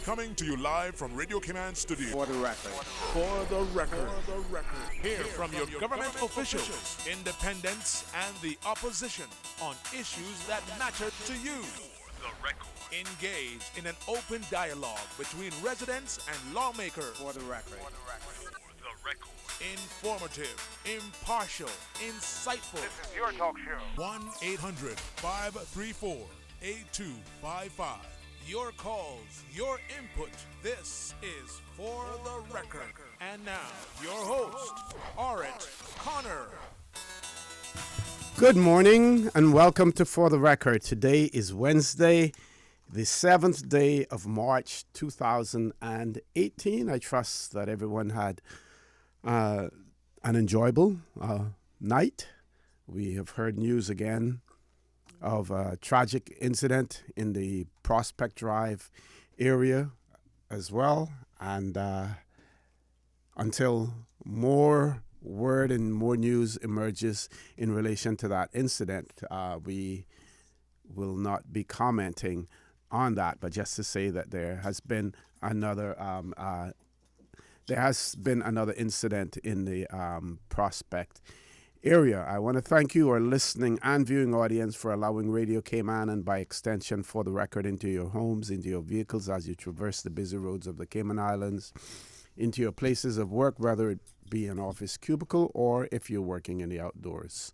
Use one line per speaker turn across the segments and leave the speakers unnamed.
Coming to you live from Radio Cayman Studio.
For the record.
For the record. Hear from your government officials, independents, and the opposition on issues that matter to you. The record. Engage in an open dialogue between residents and lawmakers.
For the record.
The record. Informative, impartial, insightful.
This is your talk show.
1-800-534-8255. Your calls, your input. This is For the Record. And now, your host, Orit Connor.
Good morning and welcome to For the Record. Today is Wednesday, the 7th day of March 2018. I trust that everyone had an enjoyable night. We have heard news again of a tragic incident in the Prospect Drive area as well. And until more word and more news emerges in relation to that incident, we will not be commenting on that. But just to say that there has been another incident in the Prospect area. I want to thank you, our listening and viewing audience, for allowing Radio Cayman and by extension For the Record into your homes, into your vehicles as you traverse the busy roads of the Cayman Islands, into your places of work, whether it be an office cubicle or if you're working in the outdoors.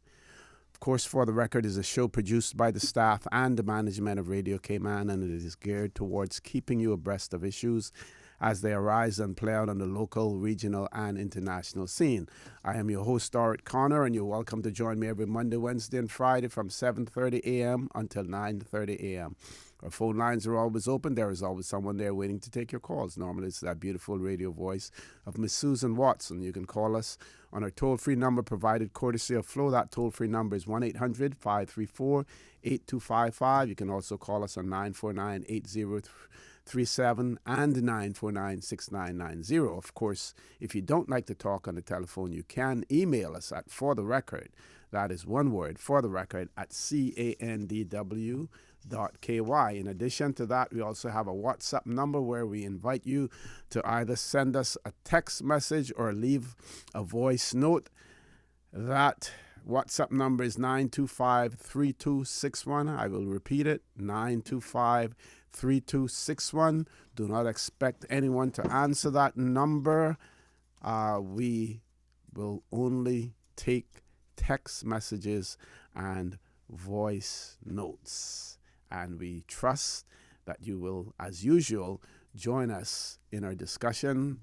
Of course, For the Record is a show produced by the staff and the management of Radio Cayman, and it is geared towards keeping you abreast of issues as they arise and play out on the local, regional, and international scene. I am your host, Orit Connor, and you're welcome to join me every Monday, Wednesday, and Friday from 7:30 a.m. until 9:30 a.m. Our phone lines are always open. There is always someone there waiting to take your calls. Normally, it's that beautiful radio voice of Miss Susan Watson. You can call us on our toll-free number provided courtesy of Flow. That toll-free number is 1-800-534-8255. You can also call us on 949-8037 and 949-6990. Of course, if you don't like to talk on the telephone, you can email us at For the Record. That is one word, For the Record, at CANDW.KY. In addition to that, we also have a WhatsApp number where we invite you to either send us a text message or leave a voice note. That WhatsApp number is 925-3261. I will repeat it, 925-3261. Do not expect anyone to answer that number. We will only take text messages and voice notes. And we trust that you will, as usual, join us in our discussion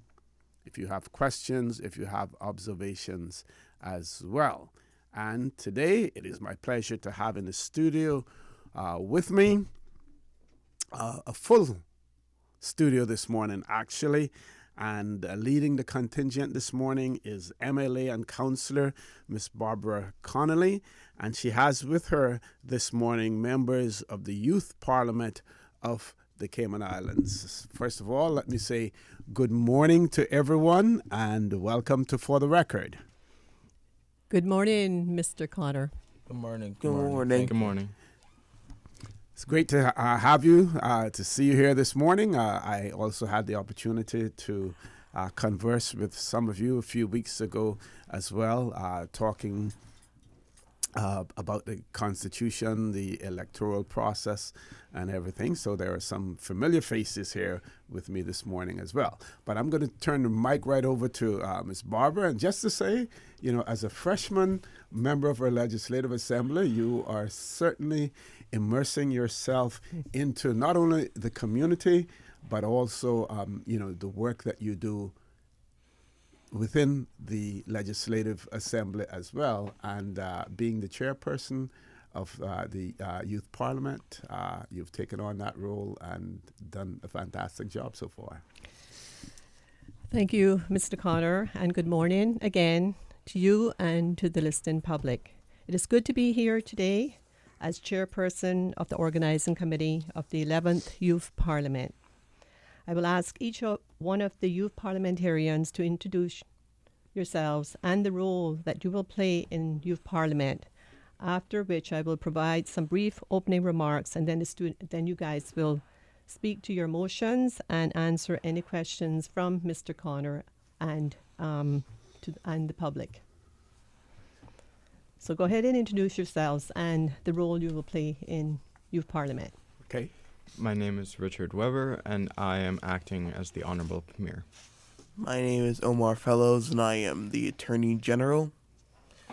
if you have questions, if you have observations as well. And today, it is my pleasure to have in the studio with me a full studio this morning, actually. And leading the contingent this morning is MLA and Councillor Miss Barbara Connolly. And she has with her this morning members of the Youth Parliament of the Cayman Islands. First of all, let me say good morning to everyone and welcome to For the Record.
Good morning, Mr. Connor.
Good morning.
Good morning.
Good morning.
It's great to have you, to see you here this morning. I also had the opportunity to converse with some of you a few weeks ago as well, talking about the Constitution, the electoral process, and everything. So there are some familiar faces here with me this morning as well. But I'm going to turn the mic right over to Ms. Barbara. And just to say, you know, as a freshman member of our Legislative Assembly, you are certainly immersing yourself into not only the community, but also, the work that you do within the Legislative Assembly as well. And being the chairperson of the Youth Parliament, you've taken on that role and done a fantastic job so far.
Thank you, Mr. Connor, and good morning again to you and to the listening public. It is good to be here today as chairperson of the organising committee of the 11th Youth Parliament. I will ask each one of the youth parliamentarians to introduce yourselves and the role that you will play in Youth Parliament, after which I will provide some brief opening remarks, and then you guys will speak to your motions and answer any questions from Mr. Connor and and the public. So go ahead and introduce yourselves and the role you will play in Youth Parliament.
Okay.
My name is Richard Weber, and I am acting as the Honorable Premier.
My name is Omar Fellows, and I am the Attorney General.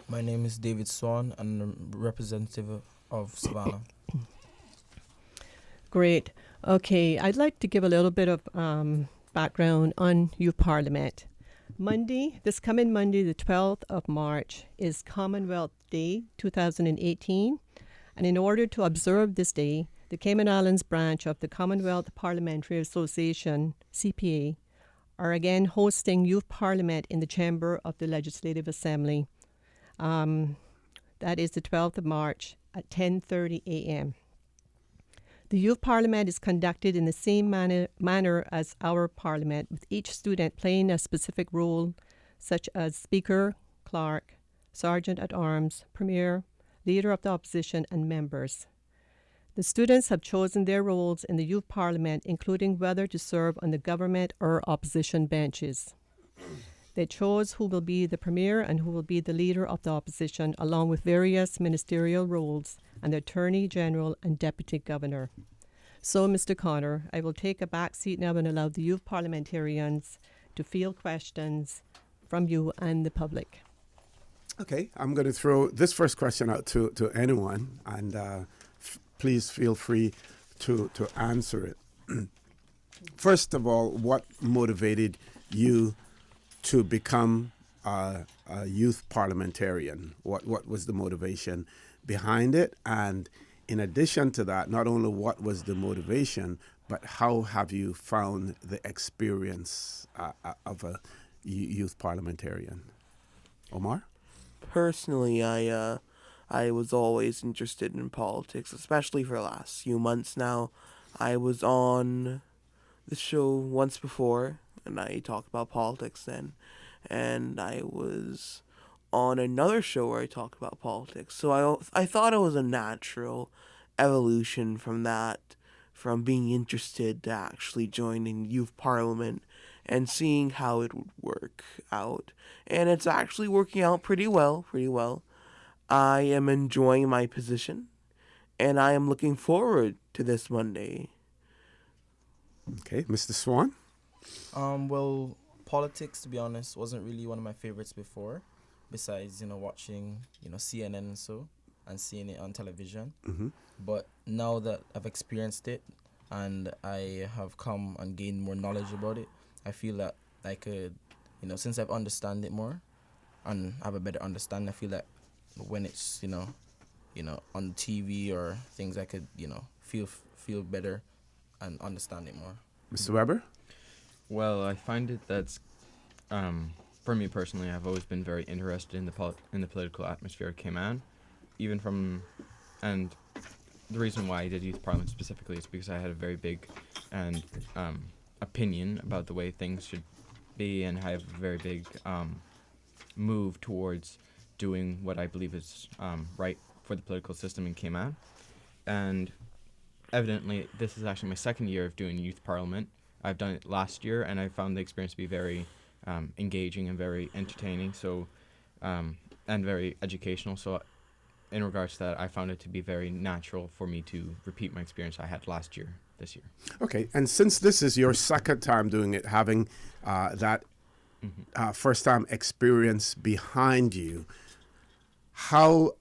My name is David Swan, and I'm a representative of Savannah.
Great. Okay, I'd like to give a little bit of background on Youth Parliament. This coming Monday, the 12th of March, is Commonwealth Day 2018. And in order to observe this day, the Cayman Islands branch of the Commonwealth Parliamentary Association, CPA, are again hosting Youth Parliament in the Chamber of the Legislative Assembly. That is the 12th of March at 10:30 a.m. The Youth Parliament is conducted in the same manner as our Parliament, with each student playing a specific role, such as Speaker, Clerk, Sergeant-at-Arms, Premier, Leader of the Opposition, and members. The students have chosen their roles in the Youth Parliament, including whether to serve on the government or opposition benches. They chose who will be the Premier and who will be the Leader of the Opposition, along with various ministerial roles and the Attorney General and Deputy Governor. So, Mr. Connor, I will take a back seat now and allow the youth parliamentarians to field questions from you and the public.
Okay, I'm going to throw this first question out to anyone, and please feel free to answer it. First of all, what motivated you to become a youth parliamentarian? What was the motivation behind it? And in addition to that, not only what was the motivation, but how have you found the experience of a youth parliamentarian? Omar?
Personally, I was always interested in politics, especially for the last few months now. I was on the show once before, and I talked about politics then. And I was on another show where I talked about politics. So I thought it was a natural evolution from that, from being interested to actually joining youth parliament and seeing how it would work out. And it's actually working out pretty well. I am enjoying my position, and I am looking forward to this Monday.
Okay, Mr. Swan?
Well, politics, to be honest, wasn't really one of my favorites before, besides, watching, CNN and so, and seeing it on television.
Mm-hmm.
But now that I've experienced it, and I have come and gained more knowledge about it, I feel that I could, since I've understand it more, and have a better understanding, I feel that when it's, on TV or things, I could, feel better and understand it more.
Mr. Weber?
Well, I find it that's, for me personally, I've always been very interested in the political atmosphere of Cayman, and the reason why I did youth parliament specifically is because I had a very big and opinion about the way things should be, and I have a very big move towards doing what I believe is right for the political system in Cayman. And evidently, this is actually my second year of doing youth parliament. I've done it last year, and I found the experience to be very engaging and very entertaining, and very educational. So in regards to that, I found it to be very natural for me to repeat my experience I had last year, this year.
Okay, and since this is your second time doing it, having that first-time experience behind you, how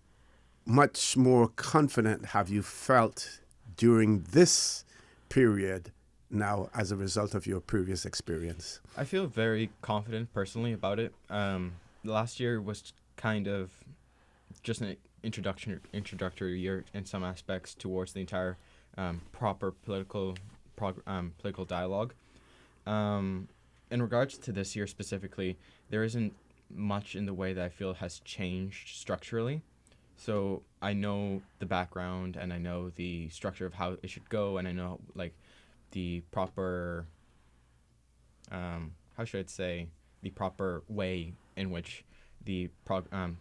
much more confident have you felt during this period now as a result of your previous experience?
I feel very confident personally about it. Last year was kind of just an introductory year in some aspects towards the entire proper political dialogue. In regards to this year specifically, there isn't much in the way that I feel has changed structurally. So I know the background, and I know the structure of how it should go, and I know the proper, how should I say, the proper way in which the parliament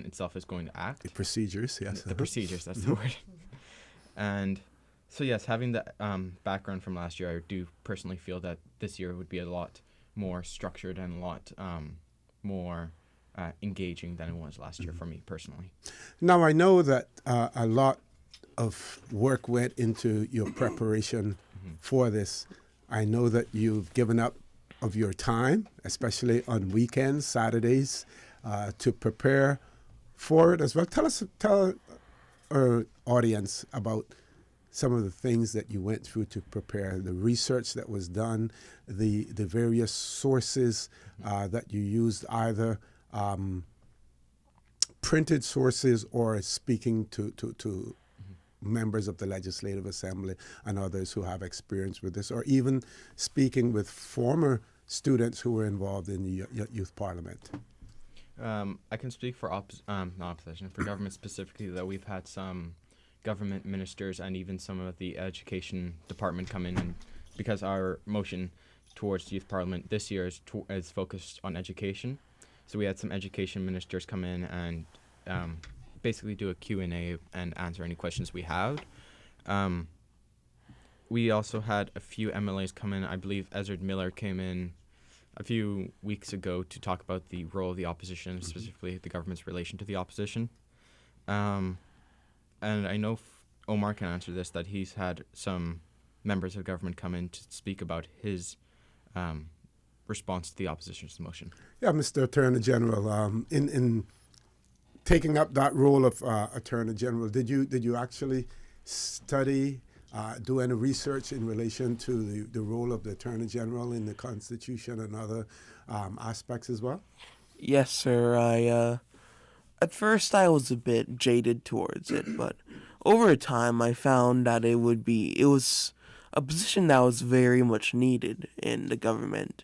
itself is going to act.
The procedures, yes.
The procedures, that's the word. And So yes, having the background from last year, I do personally feel that this year would be a lot more structured and a lot more engaging than it was last year for me personally.
Now, I know that a lot of work went into your preparation for this. I know that you've given up of your time, especially on weekends, Saturdays, to prepare for it as well. Tell our audience about some of the things that you went through to prepare, the research that was done, the various sources that you used, either printed sources or speaking to members of the Legislative Assembly and others who have experience with this, or even speaking with former students who were involved in the youth parliament.
I can speak for not opposition, for government specifically, that we've had some government ministers and even some of the education department come in, and because our motion towards youth parliament this year is focused on education, so we had some education ministers come in and basically do a Q&A and answer any questions we had. We also had a few MLAs come in. I believe Ezard Miller came in a few weeks ago to talk about the role of the opposition, specifically the government's relation to the opposition. And I know Omar can answer this, that he's had some members of government come in to speak about his response to the opposition's motion.
Yeah, Mr. Attorney General, in taking up that role of Attorney General, did you actually study, do any research in relation to the role of the Attorney General in the Constitution and other aspects as well?
Yes, sir. At first I was a bit jaded towards it, but over time I found that it was a position that was very much needed in the government,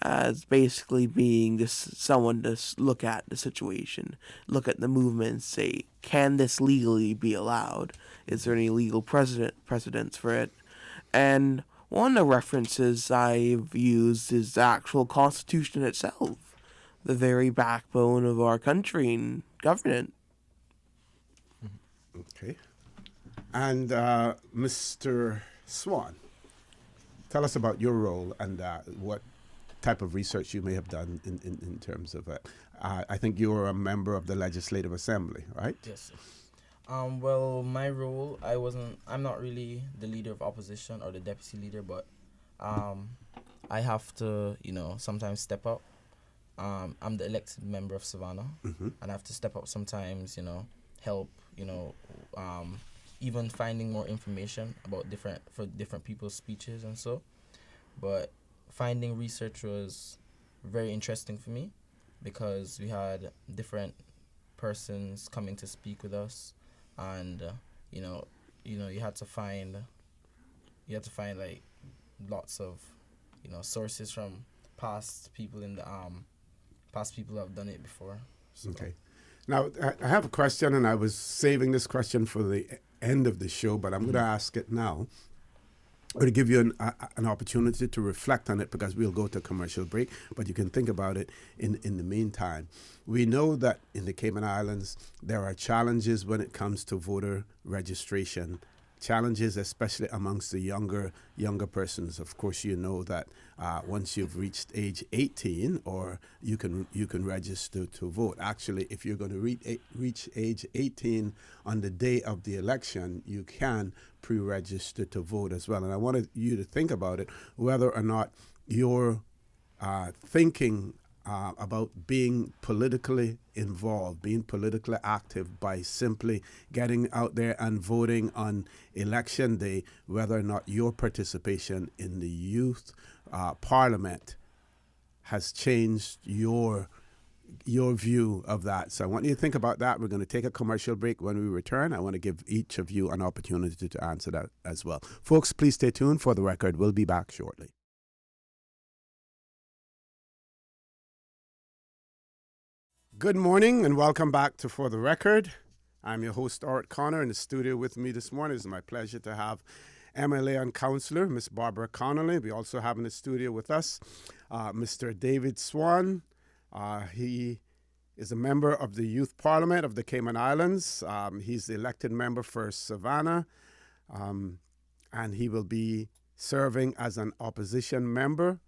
as basically being just someone to look at the situation, look at the movement and say, can this legally be allowed? Is there any legal precedence for it? And one of the references I've used is the actual Constitution itself, the very backbone of our country and government.
Okay. And Mr. Swan, tell us about your role and what type of research you may have done in terms of it. I think you were a member of the Legislative Assembly, right?
Yes. Well, my role, I'm not really the leader of opposition or the deputy leader, but I have to, sometimes step up. I'm the elected member of Savannah, and I have to step up sometimes, help, even finding more information about different people's speeches and so. But finding research was very interesting for me because we had different persons coming to speak with us, and you had to find like lots of sources from past people who have done it before. So. Okay.
Now, I have a question, and I was saving this question for the end of the show, but I'm going to ask it now. I'm going to give you an opportunity to reflect on it because we'll go to a commercial break, but you can think about it in the meantime. We know that in the Cayman Islands, there are challenges when it comes to voter registration, challenges especially amongst the younger persons. Of course, you know that once you've reached age 18, or you can register to vote. Actually, if you're going to reach age 18 on the day of the election, you can pre-register to vote as well. And I wanted you to think about it, whether or not you're thinking about being politically involved, being politically active by simply getting out there and voting on election day, whether or not your participation in the youth parliament has changed your view of that. So I want you to think about that. We're going to take a commercial break. When we return, I want to give each of you an opportunity to answer that as well. Folks, please stay tuned. For the record, we'll be back shortly. Good morning and welcome back to For the Record. I'm your host, Art Connor. In the studio with me this morning, it's my pleasure to have MLA and Councillor, Miss Barbara Connolly. We also have in the studio with us Mr. David Swan. He is a member of the Youth Parliament of the Cayman Islands. He's the elected member for Savannah. and he will be serving as an opposition member,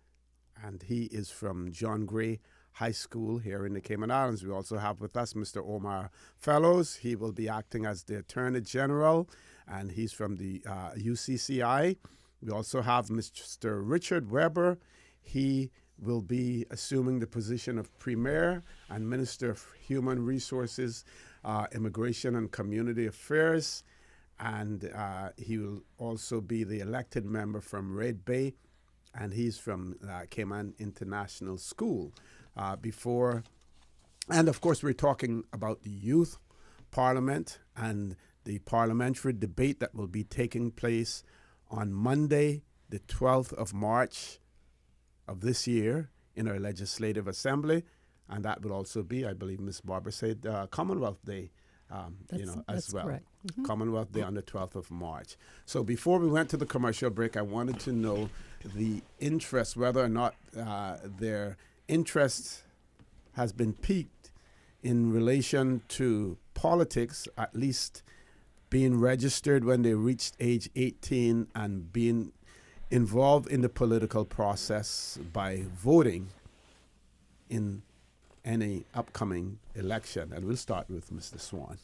and he is from John Gray High School here in the Cayman Islands. We also have with us Mr. Omar Fellows. He will be acting as the Attorney General, and he's from the UCCI. We also have Mr. Richard Weber. He will be assuming the position of Premier and Minister of Human Resources, Immigration and Community Affairs. And he will also be the elected member from Red Bay, and he's from Cayman International School. And of course, we're talking about the Youth Parliament and the parliamentary debate that will be taking place on Monday, the 12th of March of this year in our Legislative Assembly. And that will also be, I believe Ms. Barbara said, Commonwealth Day, as well.
Correct. Mm-hmm.
Commonwealth Day on the 12th of March. So before we went to the commercial break, I wanted to know the interest, whether or not their interest has been piqued in relation to politics, at least being registered when they reached age 18 and being involved in the political process by voting in any upcoming election. And we'll start with Mr. Swan.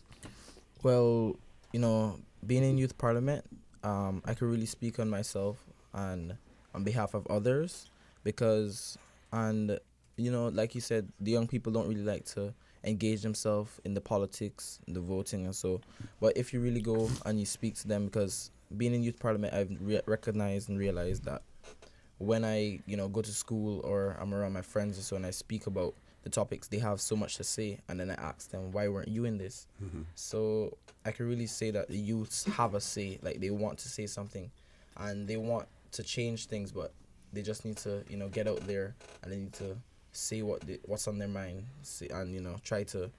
Well, being in youth parliament, I can really speak on myself and on behalf of others because, like you said, the young people don't really like to engage themselves in the politics, the voting and so. But if you really go and you speak to them, because being in youth parliament, I've recognized and realized that when I, go to school or I'm around my friends and so, and I speak about the topics, they have so much to say, and then I ask them, why weren't you in this?
Mm-hmm.
So I can really say that the youths have a say, like they want to say something and they want to change things, but they just need to, get out there and they need to say what's on their mind, and try to,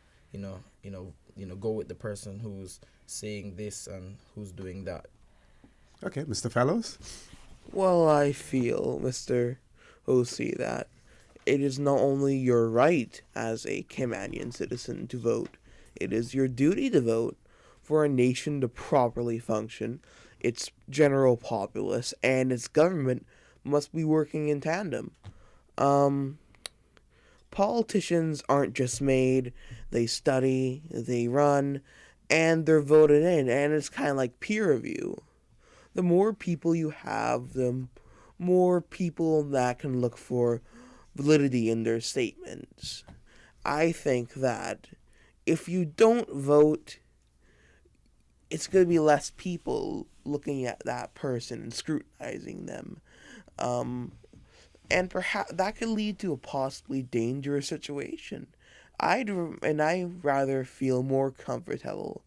go with the person who's saying this and who's doing that.
Okay, Mr. Fellows?
Well, I feel, Mr. O.C., that it is not only your right as a Caymanian citizen to vote, it is your duty to vote for a nation to properly function. Its general populace and its government must be working in tandem. Politicians aren't just made, they study, they run, and they're voted in, and it's kind of like peer review. The more people you have, the more people that can look for validity in their statements. I think that if you don't vote, it's going to be less people looking at that person and scrutinizing them. And perhaps that could lead to a possibly dangerous situation. I rather feel more comfortable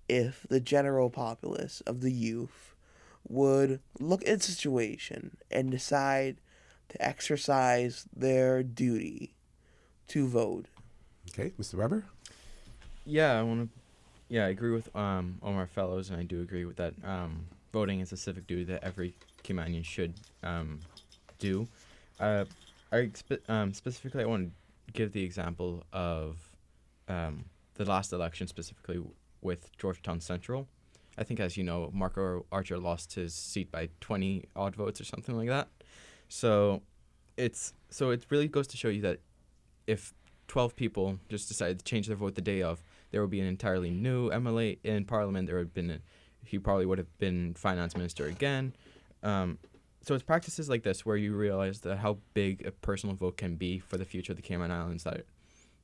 if the general populace of the youth would look at the situation and decide to exercise their duty to vote.
Okay, Mr. Weber?
I agree with Omar Fellows, and I do agree with that. Voting is a civic duty that every Caymanian should do. Specifically, I want to give the example of the last election, specifically with Georgetown Central. I think, as you know, Marco Archer lost his seat by 20 odd votes or something like that. So it really goes to show you that if 12 people just decided to change their vote the day of, there would be an entirely new MLA in Parliament. He probably would have been finance minister again. So it's practices like this where you realize that how big a personal vote can be for the future of the Cayman Islands, that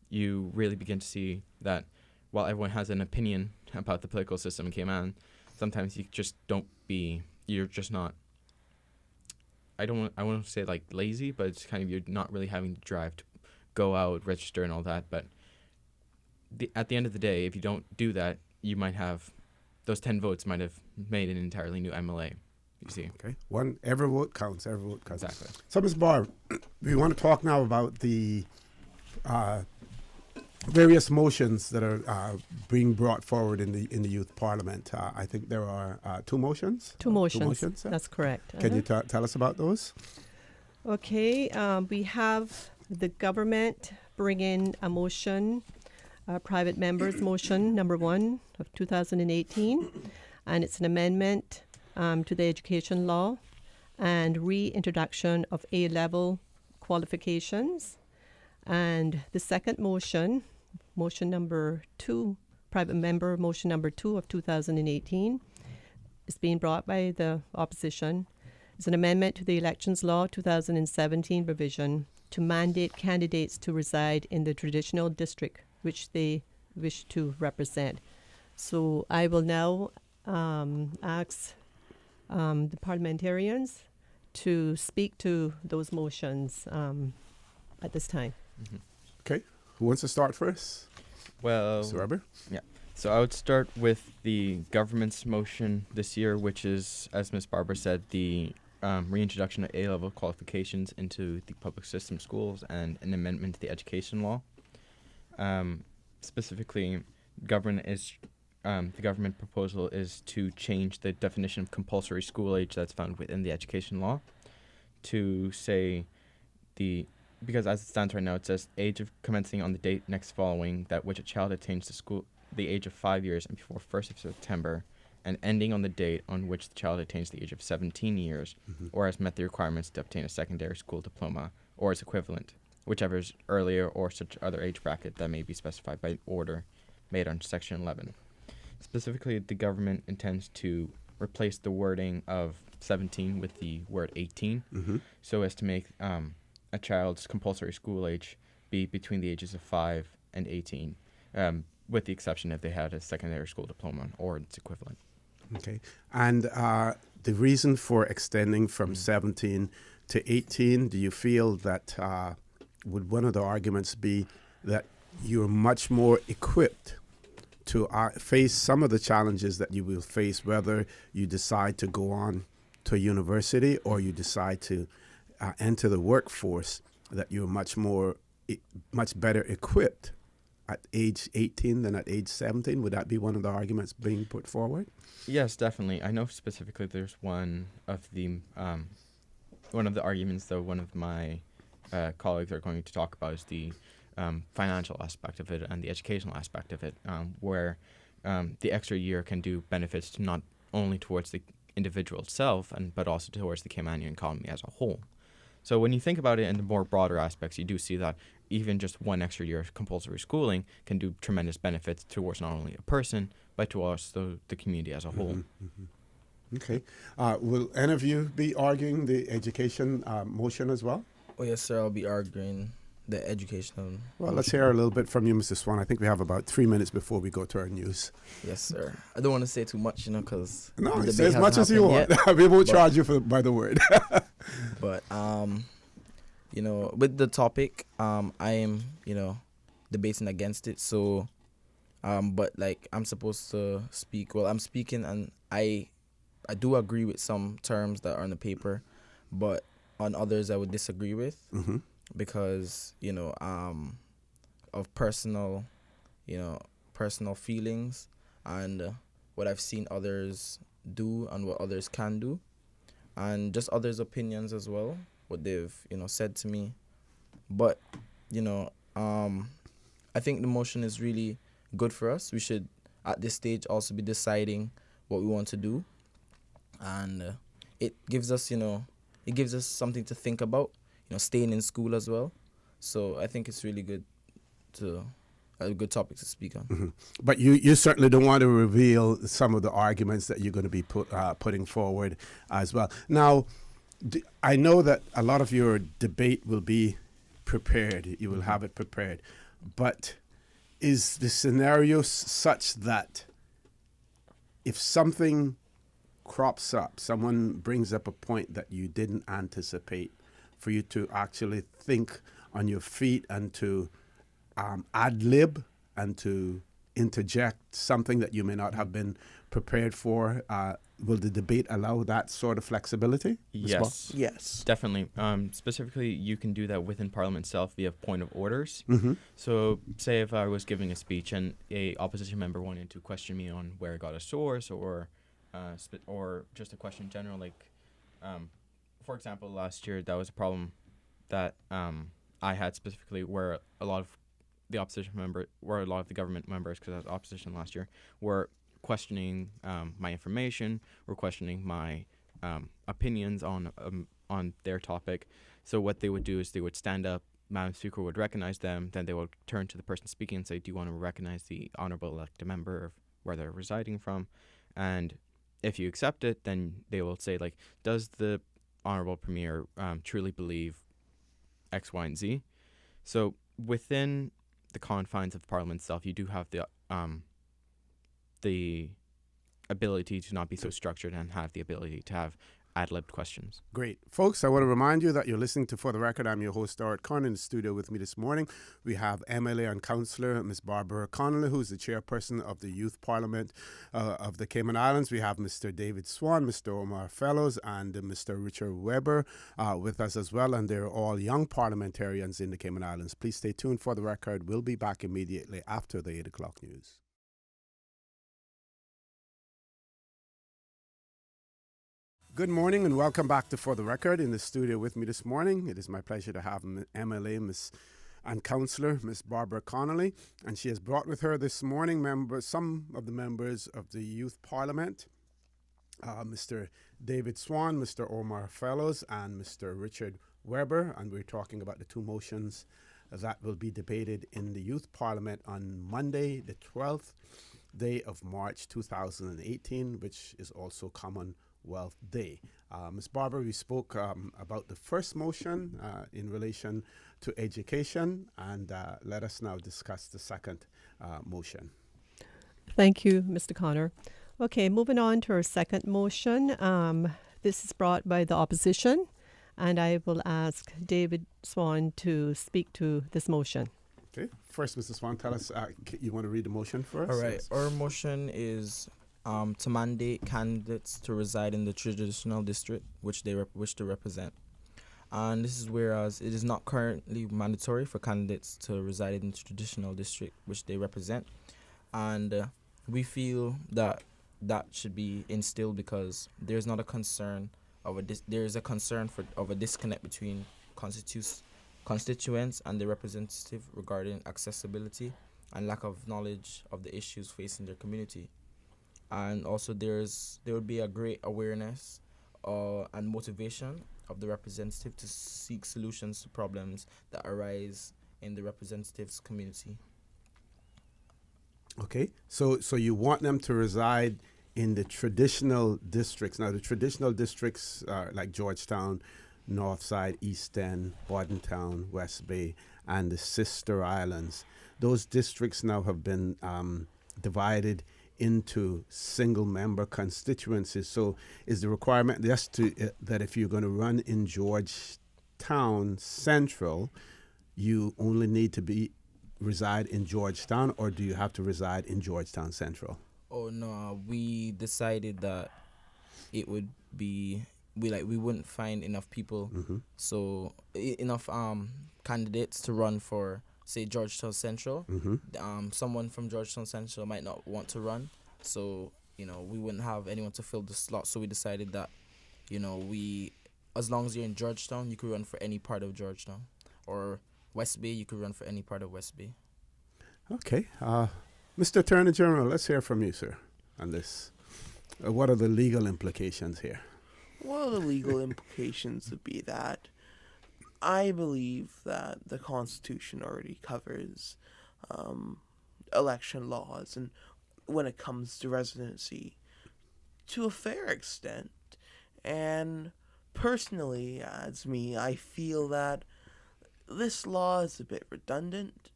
you really begin to see that while everyone has an opinion about the political system in Cayman, sometimes you're just not, I won't say like lazy, but it's kind of, you're not really having to drive to go out, register and all that. But at the end of the day, if you don't do that, you might have, those 10 votes might have made an entirely new MLA. You see.
Okay. Every vote counts. Every vote counts.
Exactly.
So, Ms. Barr, we want to talk now about the various motions that are being brought forward in the Youth Parliament. I think there are two motions.
Two motions.
Two motions.
That's correct.
Can you tell us about those?
Okay. We have the government bring in a motion, private members motion number 1 of 2018, and it's an amendment to the education law and reintroduction of A-level qualifications. And the second motion, motion number 2, private member motion number 2 of 2018, is being brought by the opposition. It's an amendment to the Elections Law 2017 provision to mandate candidates to reside in the traditional district which they wish to represent. So I will now ask the parliamentarians to speak to those motions at this time.
Okay. Who wants to start first?
Well,
Mr. Weber?
yeah. So I would start with the government's motion this year, which is, as Ms. Barber said, the reintroduction of A-level qualifications into the public system schools and an amendment to the education law. Specifically, the government proposal is to change the definition of compulsory school age that's found within the education law to say because as it stands right now, it says age of commencing on the date next following that which a child attains the age of 5 years and before 1st of September, and ending on the date on which the child attains the age of 17 years, or has met the requirements to obtain a secondary school diploma or its equivalent, whichever is earlier or such other age bracket that may be specified by order made on Section 11. Specifically, the government intends to replace the wording of 17 with the word 18, so as to make a child's compulsory school age be between the ages of 5 and 18, with the exception if they had a secondary school diploma or its equivalent.
Okay. And the reason for extending from 17 to 18, do you feel that would one of the arguments be that you're much more equipped to face some of the challenges that you will face, whether you decide to go on to a university or you decide to enter the workforce, that you're much better equipped at age 18 than at age 17? Would that be one of the arguments being put forward?
Yes, definitely. I know specifically there's one of the arguments, though, one of my colleagues are going to talk about is the financial aspect of it and the educational aspect of it, where the extra year can do benefits not only towards the individual itself, but also towards the Caymanian economy as a whole. So when you think about it in the more broader aspects, you do see that even just one extra year of compulsory schooling can do tremendous benefits towards not only a person, but towards the community as a whole.
Okay. Will any of you be arguing the education motion as well?
Oh, yes, sir. I'll be arguing the educational.
Well, let's hear a little bit from you, Mr. Swan. I think we have about 3 minutes before we go to our news.
Yes, sir. I don't want to say too much, because
No, say as much as you want. We won't charge you by the word.
But with the topic, I am, debating against it. So, but I'm supposed to speak. Well, I'm speaking, and I do agree with some terms that are on the paper, but on others I would disagree with, because of personal feelings and what I've seen others do and what others can do, and just others' opinions as well, what they've said to me. But I think the motion is really good for us. We should at this stage also be deciding what we want to do, and it gives us something to think about, staying in school as well. So I think it's really good a good topic to speak on.
But you certainly don't want to reveal some of the arguments that you're going to be putting forward as well. Now, I know that a lot of your debate will be prepared. You will have it prepared. But is the scenario such that if something crops up, someone brings up a point that you didn't anticipate, for you to actually think on your feet and to ad-lib and to interject something that you may not have been prepared for? Will the debate allow that sort of flexibility?
Yes.
Yes.
Definitely. Specifically, you can do that within Parliament itself via point of orders. So say if I was giving a speech and a opposition member wanted to question me on where I got a source or just a question in general, for example, last year that was a problem that I had specifically where a lot of the government members, because I was opposition last year, were questioning my information or questioning my opinions on their topic. So what they would do is they would stand up, Madam Speaker would recognize them, then they would turn to the person speaking and say, do you want to recognize the honorable elected member of where they're residing from? And if you accept it, then they will say, like, does the honorable premier truly believe X, Y, and Z? So within the confines of Parliament itself, you do have the ability to not be so structured and have the ability to have ad-libbed questions.
Great. Folks, I want to remind you that you're listening to For the Record. I'm your host, Stuart Conn. In the studio with me this morning, we have MLA and Councillor Ms. Barbara Connolly, who's the chairperson of the Youth Parliament of the Cayman Islands. We have Mr. David Swan, Mr. Omar Fellows, and Mr. Richard Weber with us as well, and they're all young parliamentarians in the Cayman Islands. Please stay tuned. For the Record, we'll be back immediately after the 8 o'clock news. Good morning and welcome back to For the Record. In the studio with me this morning, it is my pleasure to have MLA and Councillor Ms. Barbara Connolly, and she has brought with her this morning some of the members of the Youth Parliament, Mr. David Swan, Mr. Omar Fellows, and Mr. Richard Weber, and we're talking about the two motions that will be debated in the Youth Parliament on Monday, the 12th day of March 2018, which is also Commonwealth Day. Ms. Barbara, we spoke about the first motion in relation to education, and let us now discuss the second motion.
Thank you, Mr. Connor. Okay, moving on to our second motion. This is brought by the opposition, and I will ask David Swan to speak to this motion.
Okay, first, Mr. Swan, tell us, you want to read the motion for us?
All right, our motion is to mandate candidates to reside in the traditional district which they wish to represent. And this is whereas it is not currently mandatory for candidates to reside in the traditional district which they represent. And we feel that that should be instilled because there's not a concern of there is a concern of a disconnect between constituents and the representative regarding accessibility and lack of knowledge of the issues facing their community. And also there would be a great awareness and motivation of the representative to seek solutions to problems that arise in the representative's community. Okay,
so you want them to reside in the traditional districts. Now, the traditional districts are like Georgetown, Northside, East End, Bordentown, West Bay, and the sister islands. Those districts now have been divided into single-member constituencies. So is the requirement just that if you're going to run in Georgetown Central, you only need to reside in Georgetown, or do you have to reside in Georgetown Central?
Oh no, we decided that it would be we wouldn't find enough people, so enough candidates to run for, say, Georgetown Central. Someone from Georgetown Central might not want to run, so we wouldn't have anyone to fill the slot. So we decided that as long as you're in Georgetown, you could run for any part of Georgetown, or West Bay, you could run for any part of West Bay.
Okay, Mr. Attorney General, let's hear from you, sir, on this. What are the legal implications here?
Well, the legal implications would be that I believe that the Constitution already covers election laws, and when it comes to residency, to a fair extent. And personally, as me, I feel that this law is a bit redundant,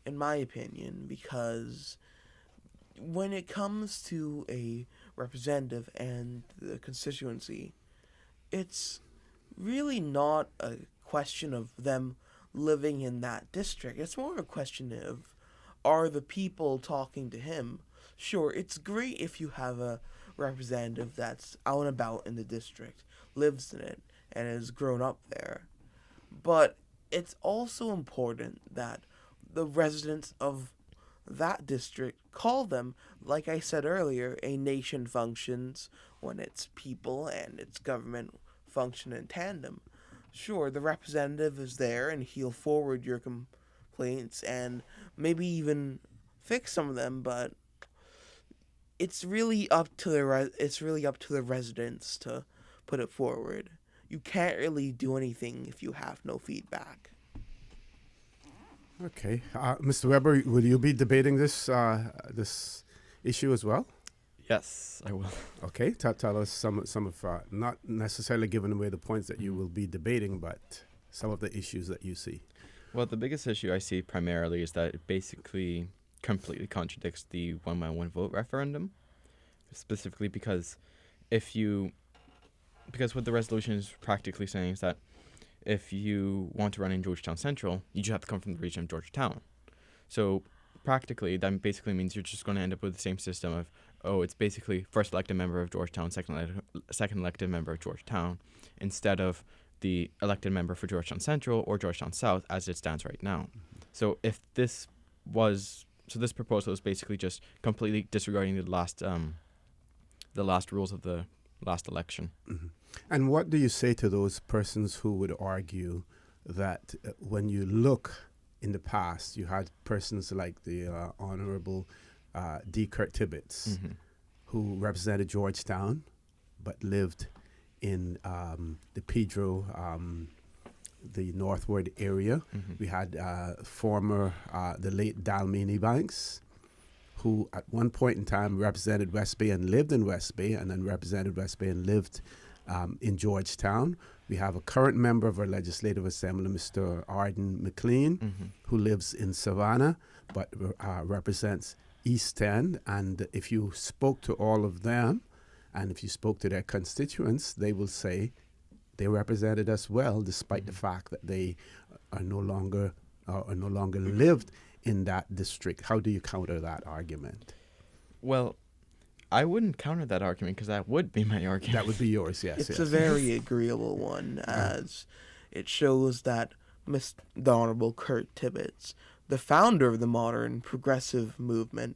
in my opinion, because when it comes to a representative and the constituency, it's really not a question of them living in that district. It's more a question of, are the people talking to him? Sure, it's great if you have a representative that's out and about in the district, lives in it, and has grown up there. But it's also important that the residents of that district call them, like I said earlier, a nation functions when its people and its government function in tandem. Sure, the representative is there and he'll forward your complaints and maybe even fix some of them, but it's really up to the residents to put it forward. You can't really do anything if you have no feedback.
Okay, Mr. Weber, will you be debating this issue as well?
Yes, I will.
Okay, tell us some of not necessarily giving away the points that you will be debating, but some of the issues that you see.
Well, the biggest issue I see primarily is that it basically completely contradicts the one man, one vote referendum, specifically because what the resolution is practically saying is that if you want to run in Georgetown Central, you just have to come from the region of Georgetown. So practically, that basically means you're just going to end up with the same system of, it's basically first elected member of Georgetown, second elected member of Georgetown, instead of the elected member for Georgetown Central or Georgetown South as it stands right now. So this proposal is basically just completely disregarding the last rules of the last election.
Mm-hmm. And what do you say to those persons who would argue that when you look in the past, you had persons like the Honorable D. Kurt Tibbetts,
Mm-hmm.
who represented Georgetown, but lived in the Pedro, the northward area.
Mm-hmm.
We had the late Dalmini Banks, who at one point in time represented West Bay and lived in West Bay, and then represented West Bay and lived in Georgetown. We have a current member of our Legislative Assembly, Mr. Arden McLean,
Mm-hmm.
who lives in Savannah, but represents East End. And if you spoke to all of them, and if you spoke to their constituents, they will say they represented us well, despite the fact that they are no longer lived in that district. How do you counter that argument?
Well, I wouldn't counter that argument because that would be my argument.
That would be yours, yes.
It's a very agreeable one, as it shows that the Honorable Kurt Tibbetts, the founder of the modern progressive movement,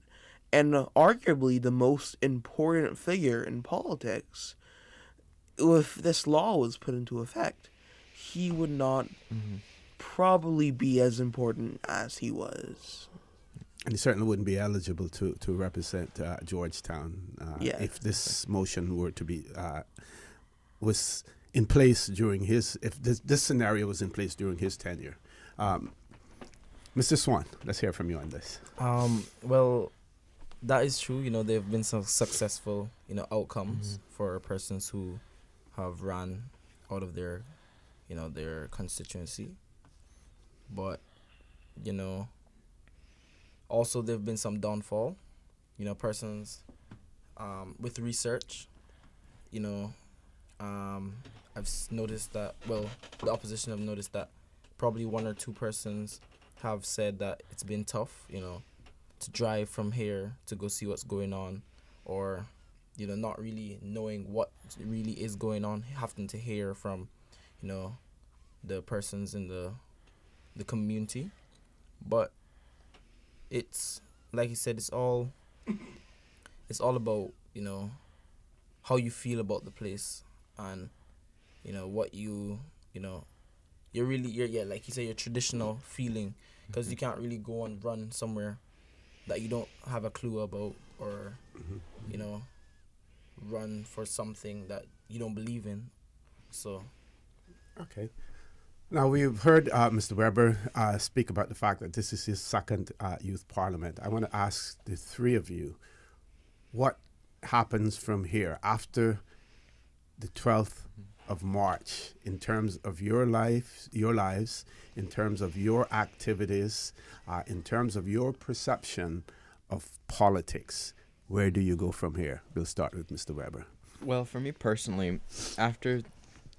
and arguably the most important figure in politics, if this law was put into effect, he would not probably be as important as he was.
And he certainly wouldn't be eligible to represent Georgetown if this motion were to be was in place during if this scenario was in place during his tenure. Mr. Swan, let's hear from you on this.
Well, that is true. There have been some successful, outcomes for persons who have ran out of their, their constituency. But, also there have been some downfall. Persons with research, I've noticed that, the opposition have noticed that probably one or two persons have said that it's been tough, to drive from here to go see what's going on, or, not really knowing what really is going on, having to hear from, the persons in the community. But it's, like you said, it's all about, how you feel about the place, and, what you're like you say, your traditional feeling, because you can't really go and run somewhere that you don't have a clue about, or, run for something that you don't believe in. So.
Okay. Now, we've heard Mr. Weber speak about the fact that this is his second youth parliament. I want to ask the three of you, what happens from here after the 12th of March in terms of your lives, in terms of your activities, in terms of your perception of politics? Where do you go from here? We'll start with Mr. Weber.
Well, for me personally, after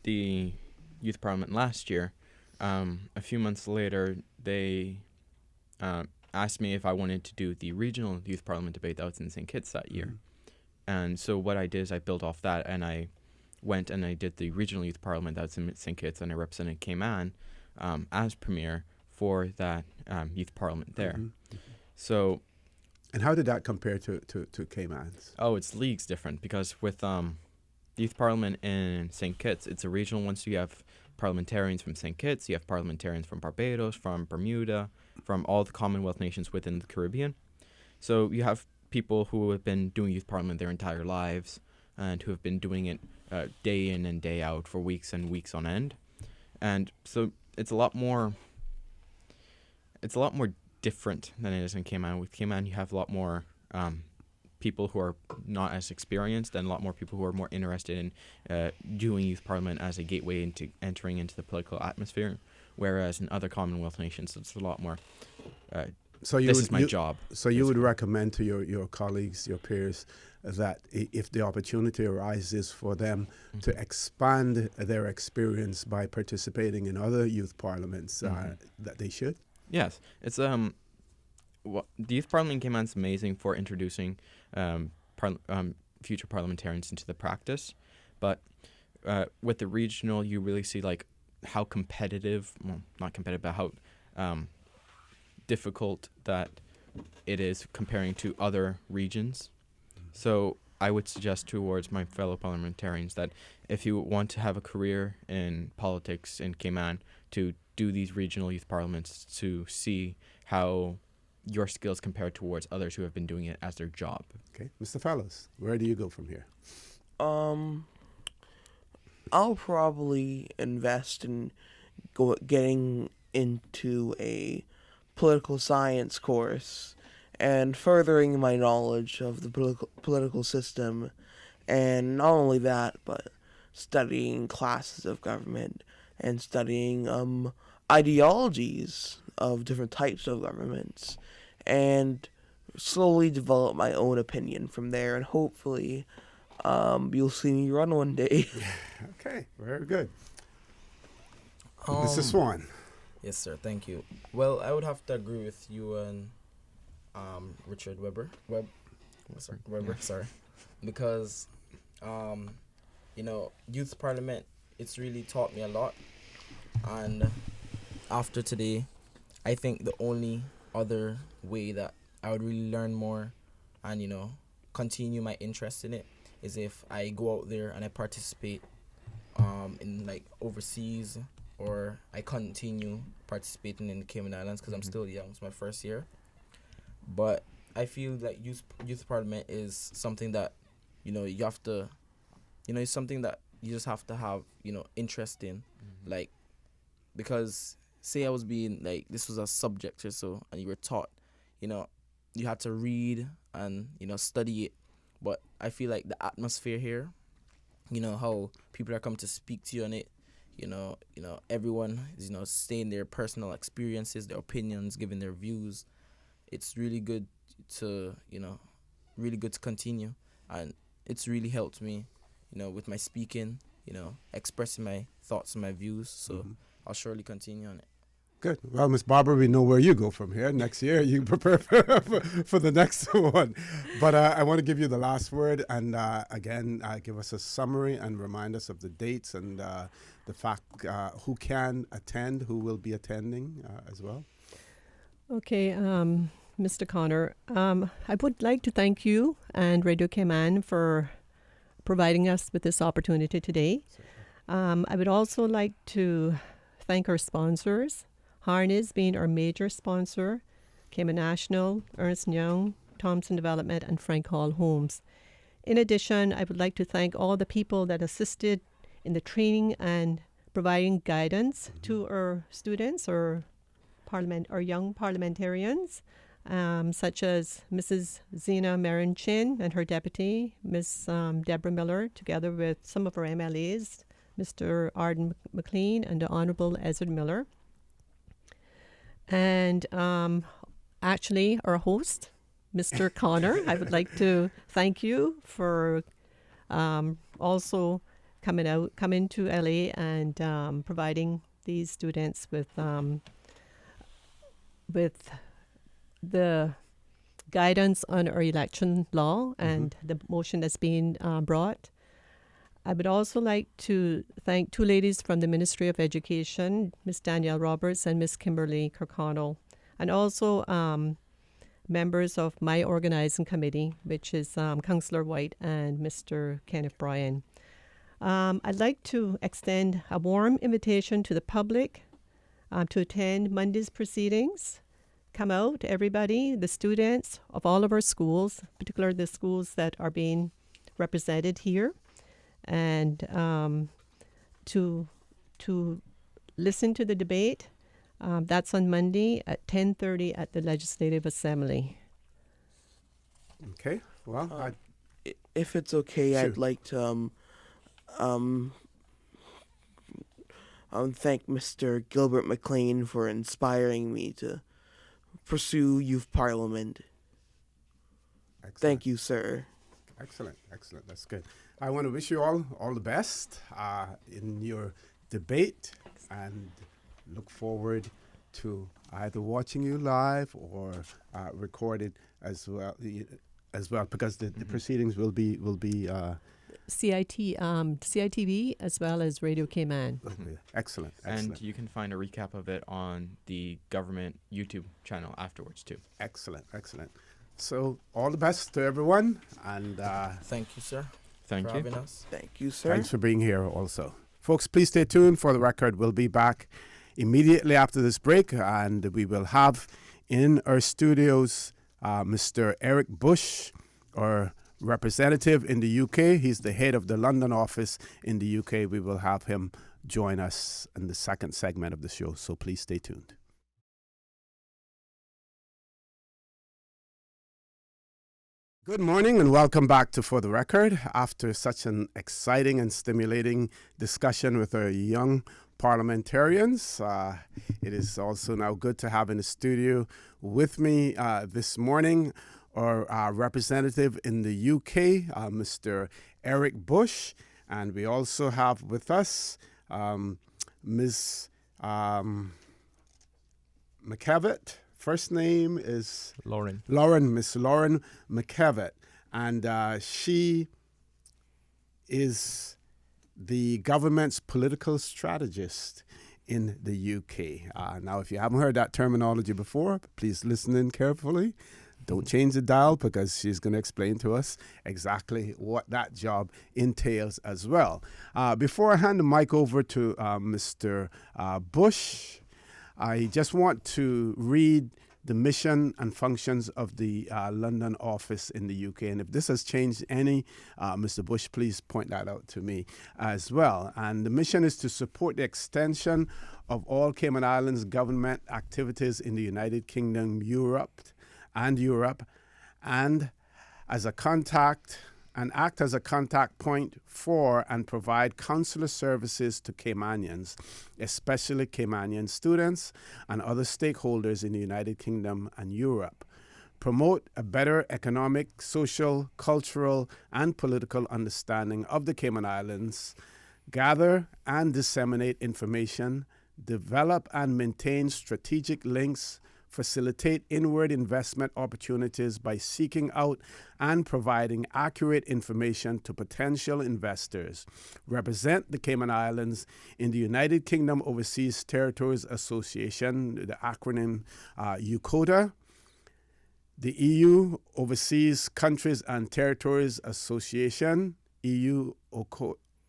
the youth parliament last year, a few months later, they asked me if I wanted to do the regional youth parliament debate that was in St. Kitts that year. And so what I did is I built off that, and I went and I did the regional youth parliament that was in St. Kitts, and I represented Cayman as premier for that youth parliament there. So.
And how did that compare to Cayman's?
Oh, it's leagues different, because with the youth parliament in St. Kitts, it's a regional one, so you have parliamentarians from St. Kitts, you have parliamentarians from Barbados, from Bermuda, from all the Commonwealth nations within the Caribbean. So you have people who have been doing youth parliament their entire lives and who have been doing it day in and day out for weeks and weeks on end. And so it's a lot more different than it is in Cayman. With Cayman, you have a lot more people who are not as experienced and a lot more people who are more interested in doing youth parliament as a gateway into entering into the political atmosphere, whereas in other Commonwealth nations, it's a lot more, this is my job.
So you would recommend to your colleagues, your peers, that if the opportunity arises for them to expand their experience by participating in other youth parliaments, that they should?
Yes, it's the youth parliament in Cayman is amazing for introducing future parliamentarians into the practice, but with the regional, you really see like how competitive, well, not competitive, but how difficult that it is comparing to other regions. So I would suggest towards my fellow parliamentarians that if you want to have a career in politics in Cayman, to do these regional youth parliaments to see how your skills compare towards others who have been doing it as their job.
Okay, Mr. Fellows, where do you go from here?
I'll probably invest in getting into a political science course and furthering my knowledge of the political system, and not only that, but studying classes of government and studying ideologies of different types of governments, and slowly develop my own opinion from there, and hopefully you'll see me run one day.
Okay, very good. Mr. Swan.
Yes, sir. Thank you. Well, I would have to agree with you and Richard Weber. Sorry, because youth parliament, it's really taught me a lot, and after today, I think the only other way that I would really learn more and continue my interest in it is if I go out there and I participate in like overseas, or I continue participating in the Cayman Islands because I'm still young. It's my first year. But I feel that youth parliament is something that, you have to, it's something that you just have to have, interest in. Like, because say I was being, like, this was a subject or so, and you were taught, you had to read and, study it. But I feel like the atmosphere here, how people are coming to speak to you on it, everyone is, saying their personal experiences, their opinions, giving their views. It's really good to, continue. And it's really helped me, with my speaking, expressing my thoughts and my views. So I'll surely continue on it.
Good. Well, Ms. Barber, we know where you go from here. Next year, you prepare for the next one. But I want to give you the last word. And again, give us a summary and remind us of the dates and the fact who can attend, who will be attending as well.
Okay, Mr. Connor, I would like to thank you and Radio Cayman for providing us with this opportunity today. I would also like to thank our sponsors, Harness being our major sponsor, Cayman National, Ernst & Young, Thompson Development, and Frank Hall Homes. In addition, I would like to thank all the people that assisted in the training and providing guidance to our students or young parliamentarians, such as Mrs. Zena Marin Chin and her deputy, Ms. Deborah Miller, together with some of our MLAs, Mr. Arden McLean and the Honorable Ezra Miller. And actually, our host, Mr. Connor, I would like to thank you for also coming to LA and providing these students with the guidance on our election law and the motion that's being brought. I would also like to thank two ladies from the Ministry of Education, Ms. Danielle Roberts and Ms. Kimberly Kirkconnell, and also members of my organizing committee, which is Councillor White and Mr. Kenneth Bryan. I'd like to extend a warm invitation to the public to attend Monday's proceedings, come out, everybody, the students of all of our schools, particularly the schools that are being represented here, and to listen to the debate. That's on Monday at 10:30 at the Legislative Assembly.
Okay. Well,
If it's okay,
Sure.
I'd like to thank Mr. Gilbert McLean for inspiring me to pursue youth parliament.
excellent.
Thank you, sir.
Excellent. That's good. I want to wish you all the best in your debate, and look forward to either watching you live or recorded as well. Because the proceedings will be
CITV as well as Radio Cayman.
excellent.
And you can find a recap of it on the government YouTube channel afterwards too.
Excellent. So all the best to everyone, and
Thank you, sir,
Thank
for
you.
having us.
Thank you, sir.
thanks for being here also. Folks, please stay tuned. For the record, we'll be back immediately after this break, and we will have in our studios Mr. Eric Bush, our representative in the UK. He's the head of the London office in the UK. We will have him join us in the second segment of the show, so please stay tuned. Good morning and welcome back to For the Record. After such an exciting and stimulating discussion with our young parliamentarians, it is also now good to have in the studio with me this morning our representative in the UK, Mr. Eric Bush, and we also have with us Ms. McKevitt. First name is
Lauren.
Miss Lauren McKevitt, and she is the government's political strategist in the UK. Now, if you haven't heard that terminology before, please listen in carefully. Don't change the dial, because she's going to explain to us exactly what that job entails as well. Before I hand the mic over to Mr. Bush, I just want to read the mission and functions of the London office in the UK. And if this has changed any, Mr. Bush, please point that out to me as well. And the mission is to support the extension of all Cayman Islands government activities in the United Kingdom, Europe, and as a contact and act as a contact point for and provide consular services to Caymanians, especially Caymanian students and other stakeholders in the United Kingdom and Europe. Promote a better economic, social, cultural, and political understanding of the Cayman Islands. Gather and disseminate information. Develop and maintain strategic links. Facilitate inward investment opportunities by seeking out and providing accurate information to potential investors. Represent the Cayman Islands in the United Kingdom Overseas Territories Association, the acronym UCOTA, the EU Overseas Countries and Territories Association, EU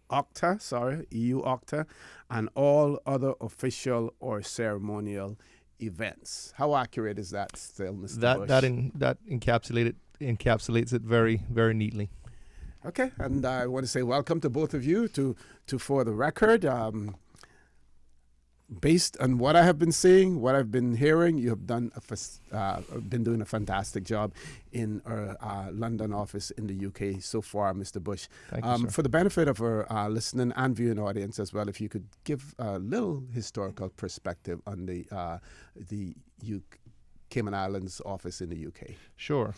OCTA, and all other official or ceremonial events. How accurate is that still, Mr. Bush?
That encapsulates it very, very neatly.
Okay, and I want to say welcome to both of you to For the Record. Based on what I have been seeing, what I've been hearing, you have been doing a fantastic job in our London office in the UK so far, Mr. Bush.
Thank you, sir.
For the benefit of our listening and viewing audience as well, if you could give a little historical perspective on the Cayman Islands office in the UK.
Sure.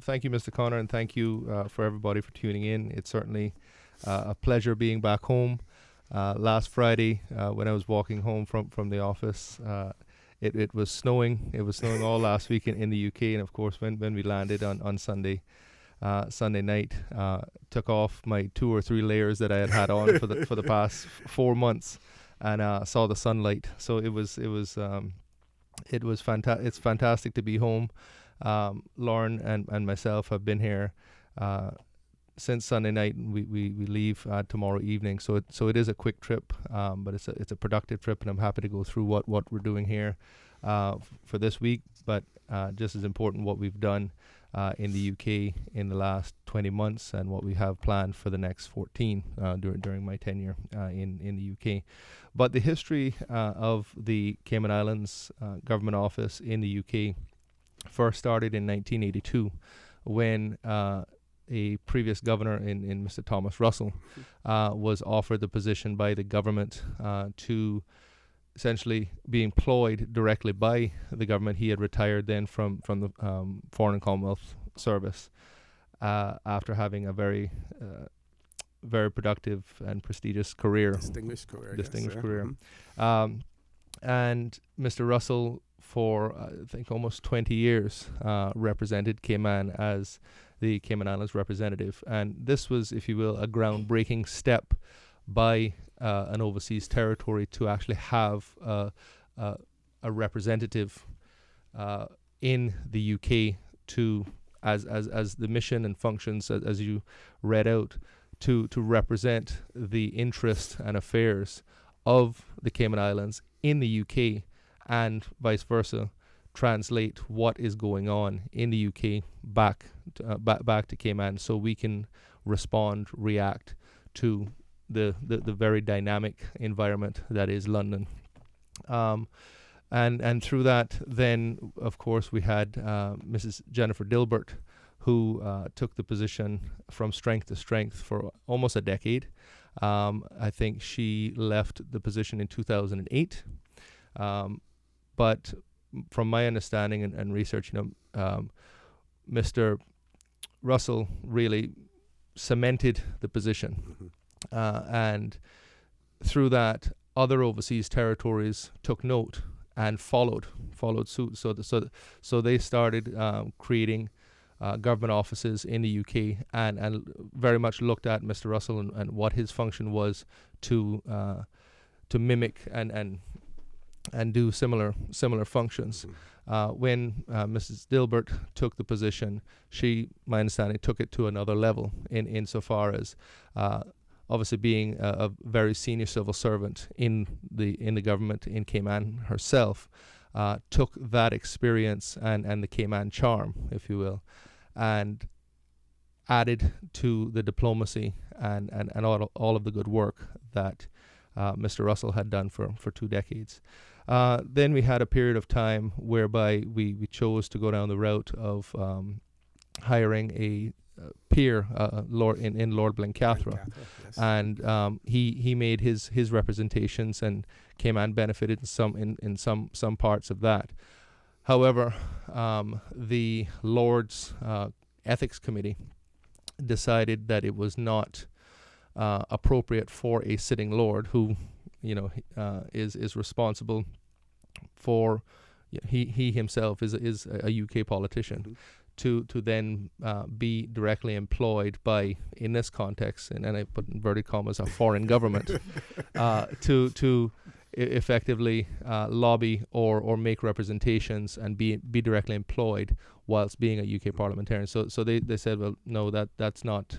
Thank you, Mr. Connor, and thank you for everybody for tuning in. It's certainly a pleasure being back home. Last Friday, when I was walking home from the office, it was snowing. It was snowing all last week in the UK, and of course, when we landed on Sunday night, took off my 2 or 3 layers that I had on for the past 4 months, and saw the sunlight. So it was fantastic. It's fantastic to be home. Lauren and myself have been here since Sunday night, and we leave tomorrow evening. So it is a quick trip, but it's a productive trip, and I'm happy to go through what we're doing here. for this week, but just as important what we've done in the UK in the last 20 months and what we have planned for the next 14 during my tenure in the UK. But the history of the Cayman Islands Government Office in the UK first started in 1982 when a previous governor in Mr. Thomas Russell was offered the position by the government to essentially be employed directly by the government. He had retired then from the Foreign and Commonwealth Service after having a very productive and prestigious career.
Distinguished career.
Career. And Mr. Russell, for I think almost 20 years, represented Cayman as the Cayman Islands representative. And this was, if you will, a groundbreaking step by an overseas territory to actually have a representative in the UK to, as the mission and functions, as you read out, to represent the interest and affairs of the Cayman Islands in the UK, and vice versa, translate what is going on in the UK back to Cayman, so we can respond, react to the very dynamic environment that is London. And through that, then, of course, we had Mrs. Jennifer Dilbert, who took the position from strength to strength for almost a decade. I think she left the position in 2008. But from my understanding and research, Mr. Russell really cemented the position. And through that, other overseas territories took note and followed suit. So they started creating government offices in the UK and very much looked at Mr. Russell and what his function was to mimic and do similar functions. When Mrs. Dilbert took the position, she, my understanding, took it to another level insofar as obviously being a very senior civil servant in the government in Cayman herself, took that experience and the Cayman charm, if you will, and added to the diplomacy and all of the good work that Mr. Russell had done for 2 decades. Then we had a period of time whereby we chose to go down the route of hiring a peer, Lord in Lord Blencathra,
yes.
And he made his representations, and Cayman benefited in some parts of that. However, the Lord's Ethics Committee decided that it was not appropriate for a sitting Lord who, is responsible for, he himself is a UK politician, to then be directly employed by, in this context, and I put inverted commas, a foreign government, to effectively lobby or make representations and be directly employed whilst being a UK parliamentarian. So they said, well, no, that's not,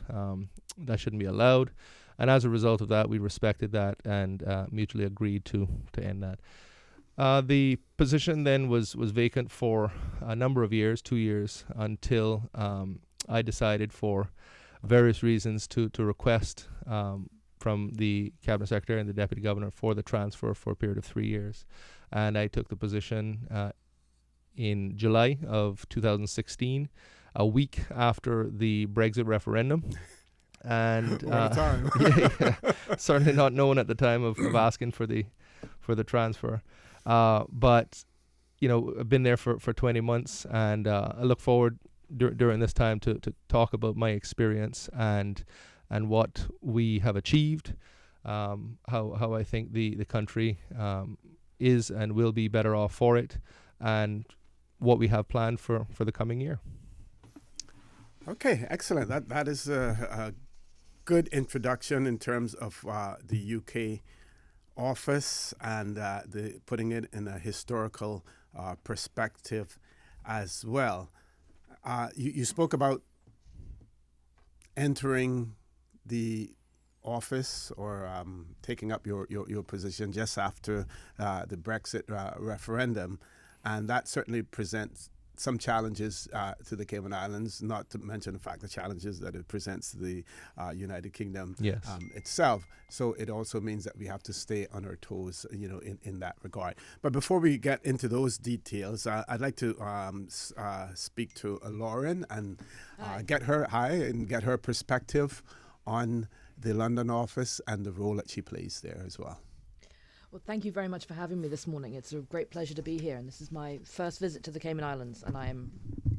that shouldn't be allowed. And as a result of that, we respected that and mutually agreed to end that. The position then was vacant for a number of years, 2 years, until I decided, for various reasons, to request from the Cabinet Secretary and the Deputy Governor for the transfer for a period of 3 years. And I took the position in July of 2016, a week after the Brexit referendum. And certainly not known at the time of asking for the transfer. But I've been there for 20 months, and I look forward during this time to talk about my experience and what we have achieved, how I think the country is and will be better off for it, and what we have planned for the coming year.
Okay, excellent. That is a good introduction in terms of the UK office and the putting it in a historical perspective as well. You spoke about entering the office or taking up your position just after the Brexit referendum. and that certainly presents some challenges to the Cayman Islands, not to mention the fact the challenges that it presents to the United Kingdom
Yes.
itself. So it also means that we have to stay on our toes, in that regard. But before we get into those details, I'd like to speak to Lauren and get her perspective on the London office and the role that she plays there as well.
Well, thank you very much for having me this morning. It's a great pleasure to be here, and this is my first visit to the Cayman Islands, and I am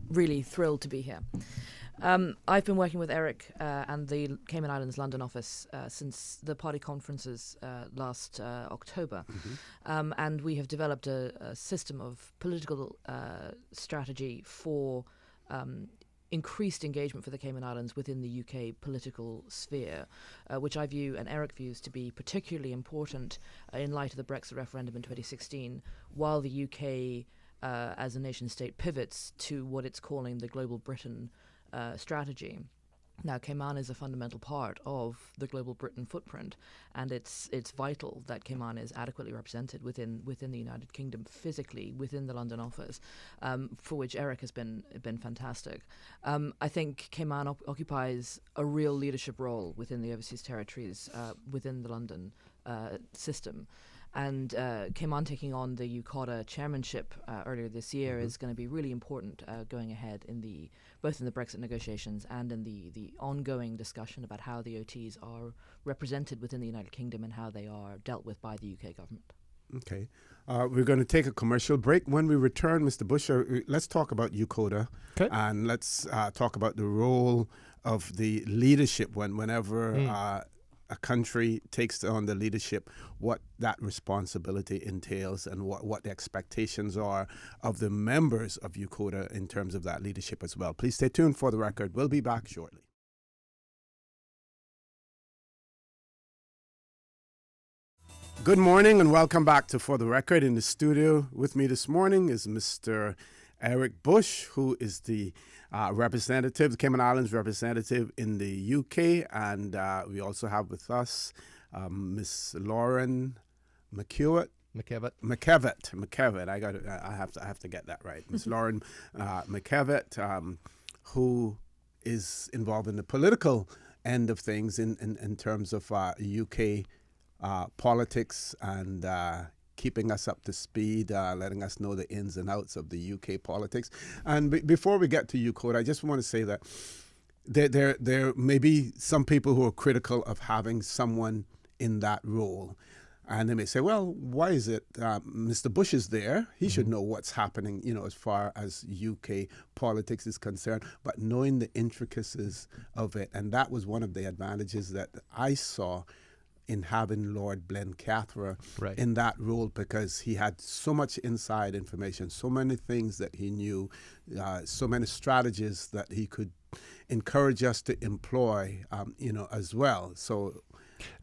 really thrilled to be here. I've been working with Eric and the Cayman Islands London office since the party conferences last October, and we have developed a system of political strategy for increased engagement for the Cayman Islands within the UK political sphere, which I view and Eric views to be particularly important in light of the Brexit referendum in 2016, while the UK as a nation state pivots to what it's calling the Global Britain strategy. Now, Cayman is a fundamental part of the Global Britain footprint, and it's vital that Cayman is adequately represented within the United Kingdom physically within the London office, for which Eric has been fantastic. I think Cayman occupies a real leadership role within the overseas territories within the London system. And Cayman taking on the UKOTA chairmanship earlier this year is going to be really important going ahead both in the Brexit negotiations and in the ongoing discussion about how the OTs are represented within the United Kingdom and how they are dealt with by the UK government.
Okay. We're going to take a commercial break. When we return, Mr. Bush, let's talk about UKOTA.
Okay.
And let's talk about the role of the leadership whenever a country takes on the leadership, what that responsibility entails and what the expectations are of the members of UKOTA in terms of that leadership as well. Please stay tuned for the record. We'll be back shortly. Good morning and welcome back to For the Record. In the studio with me this morning is Mr. Eric Bush, who is the representative, the Cayman Islands representative in the UK, and we also have with us Miss Lauren McKevitt. I have to get that right. Miss Lauren McKevitt, who is involved in the political end of things in terms of UK politics and keeping us up to speed, letting us know the ins and outs of the UK politics. And before we get to UKOTA, I just want to say that there may be some people who are critical of having someone in that role. And they may say, well, why is it Mr. Bush is there? He should know what's happening, as far as UK politics is concerned, but knowing the intricacies of it. And that was one of the advantages that I saw in having Lord Blencathra in that role, because he had so much inside information, so many things that he knew, so many strategies that he could encourage us to employ, as well. So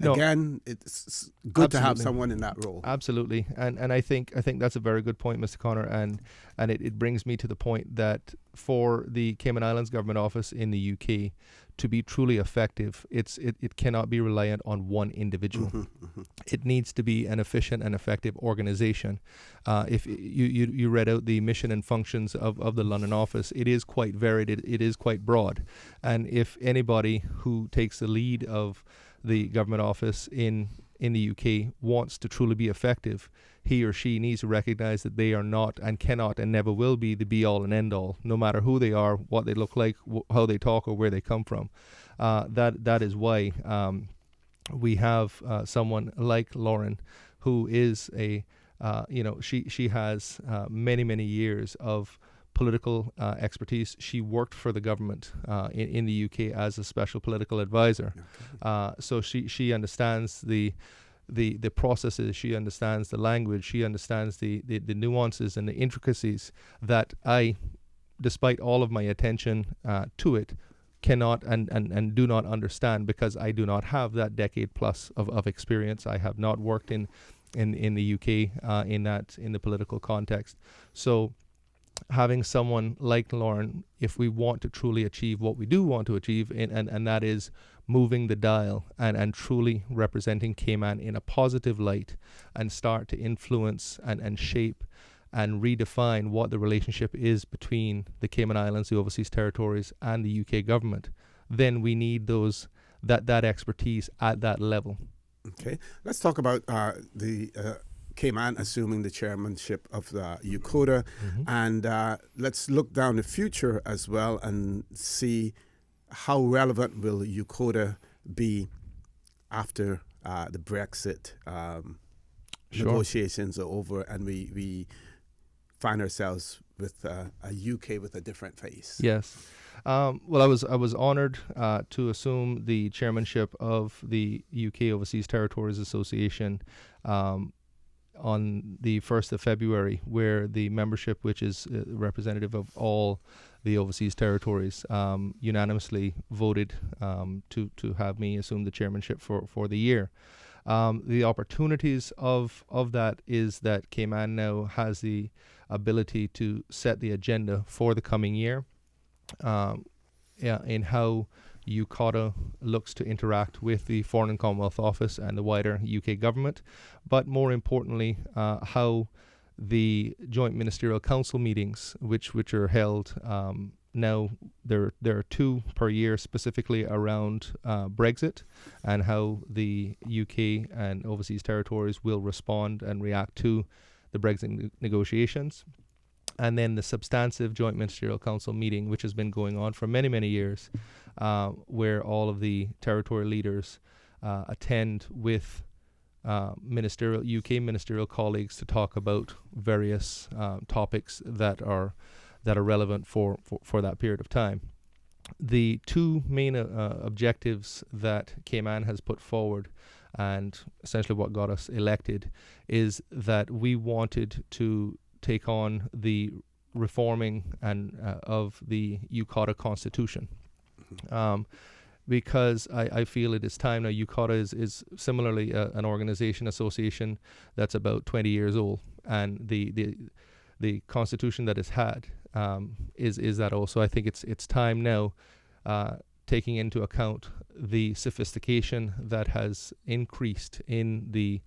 again, it's good to have someone in that role.
Absolutely, and I think that's a very good point, Mr. Connor, and it brings me to the point that for the Cayman Islands Government Office in the UK to be truly effective, it cannot be reliant on one individual. It needs to be an efficient and effective organization. If you read out the mission and functions of the London office, it is quite varied, it is quite broad. And if anybody who takes the lead of the government office in the UK wants to truly be effective, he or she needs to recognize that they are not and cannot and never will be the be-all and end-all, no matter who they are, what they look like, how they talk, or where they come from. That is why we have someone like Lauren, who is she has many years of political expertise. She worked for the government in the UK as a special political advisor. So she understands the processes, she understands the language, she understands the nuances and the intricacies that I, despite all of my attention to it, cannot and do not understand, because I do not have that decade plus of experience. I have not worked in the UK in the political context. So having someone like Lauren, if we want to truly achieve what we do want to achieve, and that is moving the dial and truly representing Cayman in a positive light and start to influence and shape and redefine what the relationship is between the Cayman Islands, the Overseas Territories, and the UK government, then we need that expertise at that level.
Okay, let's talk about the Cayman assuming the chairmanship of the UCOTA, and let's look down the future as well and see how relevant will UCOTA be after the Brexit negotiations are over and we find ourselves with a UK with a different face.
Yes. Well, I was honoured to assume the chairmanship of the UK Overseas Territories Association on the 1st of February, where the membership, which is representative of all the overseas territories, unanimously voted to have me assume the chairmanship for the year. The opportunities of that is that Cayman now has the ability to set the agenda for the coming year, in how UCOTA looks to interact with the Foreign and Commonwealth Office and the wider UK government, but more importantly, how the joint ministerial council meetings, which are held now, there are 2 per year specifically around Brexit, and how the UK and overseas territories will respond and react to the Brexit negotiations. And then the substantive joint ministerial council meeting, which has been going on for many, many years, where all of the territory leaders attend with UK ministerial colleagues to talk about various topics that are relevant for that period of time. The 2 main objectives that Cayman has put forward, and essentially what got us elected, is that we wanted to take on the reforming and of the UCOTA Constitution, because I feel it is time now. UCOTA is similarly an organization, association that's about 20 years old, and the Constitution that it's had is that also. I think it's time now, taking into account the sophistication that has increased in the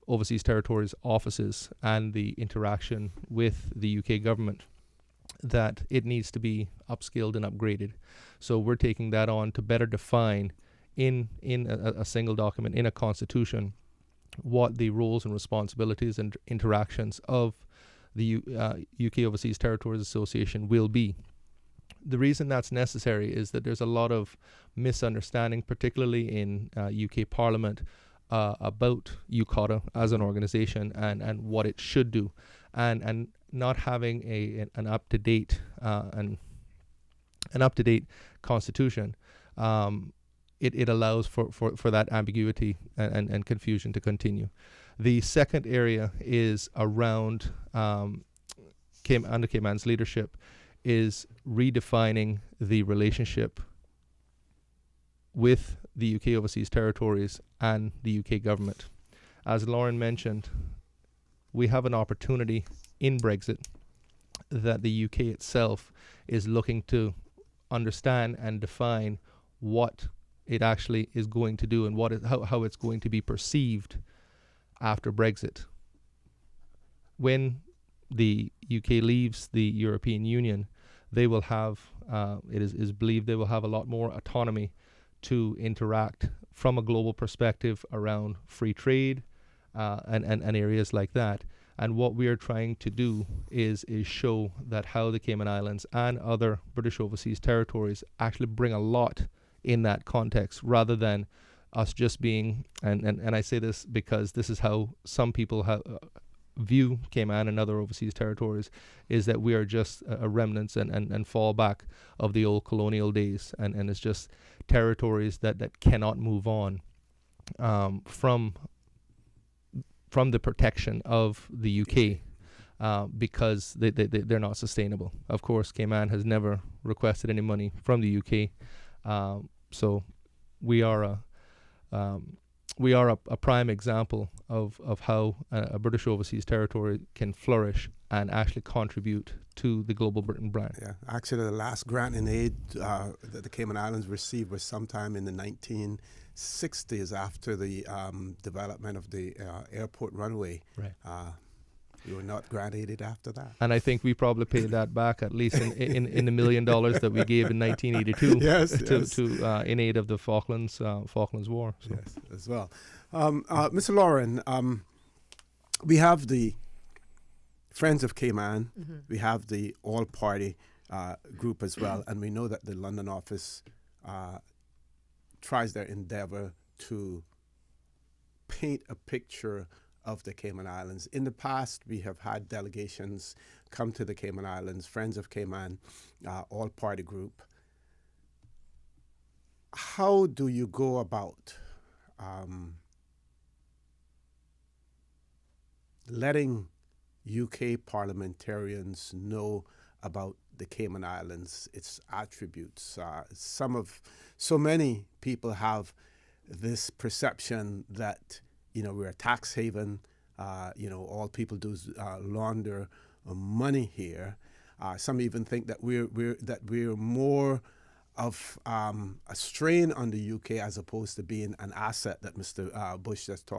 overseas territories offices and the interaction with the UK government, that it needs to be upskilled and upgraded. So we're taking that on to better define in a single document, in a constitution, what the roles and responsibilities and interactions of the UK Overseas Territories Association will be. The reason that's necessary is that there's a lot of misunderstanding, particularly in UK Parliament, about UCOTA as an organization and what it should do, and not having an up-to-date constitution. It allows for that ambiguity and confusion to continue. The second area is around under Cayman's leadership, is redefining the relationship with the UK Overseas Territories and the UK government. As Lauren mentioned, we have an opportunity in Brexit that the UK itself is looking to understand and define what it actually is going to do and how it's going to be perceived after Brexit. When the UK leaves the European Union, they will have, it is believed they will have a lot more autonomy to interact from a global perspective around free trade and areas like that. And what we are trying to do is show that how the Cayman Islands and other British overseas territories actually bring a lot in that context, rather than us just being, and I say this because this is how some people view Cayman and other overseas territories, is that we are just a remnants and fallback of the old colonial days, and it's just territories that cannot move on from the protection of the UK, because they're not sustainable. Of course, Cayman has never requested any money from the UK, so we are a prime example of how a British overseas territory can flourish and actually contribute to the global Britain brand.
Yeah, actually, the last grant in aid that the Cayman Islands received was sometime in the 1960s, after the development of the airport runway.
Right.
You were not gradated after that.
And I think we probably paid that back, at least in the $1 million that we gave in 1982
Yes,
in aid of the Falklands War. So.
Yes, as well. Mr. Lauren, we have the Friends of Cayman.
Mm-hmm.
We have the all-party group as well, and we know that the London office tries their endeavor to paint a picture of the Cayman Islands. In the past, we have had delegations come to the Cayman Islands, Friends of Cayman, all-party group. How do you go about letting UK parliamentarians know about the Cayman Islands, its attributes? So many people have this perception that, we're a tax haven. All people do is launder money here. Some even think that we're more of a strain on the UK as opposed to being an asset that Mr. Bush just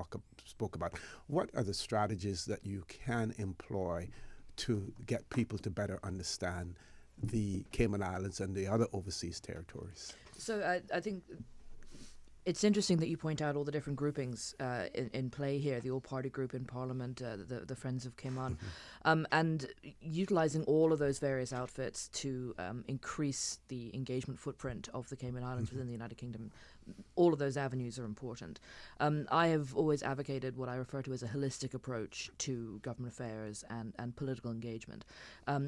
spoke about. What are the strategies that you can employ to get people to better understand the Cayman Islands and the other overseas territories?
So I think it's interesting that you point out all the different groupings in play here, the all-party group in Parliament, the Friends of Cayman, and utilising all of those various outfits to increase the engagement footprint of the Cayman Islands within the United Kingdom. All of those avenues are important. I have always advocated what I refer to as a holistic approach to government affairs and political engagement,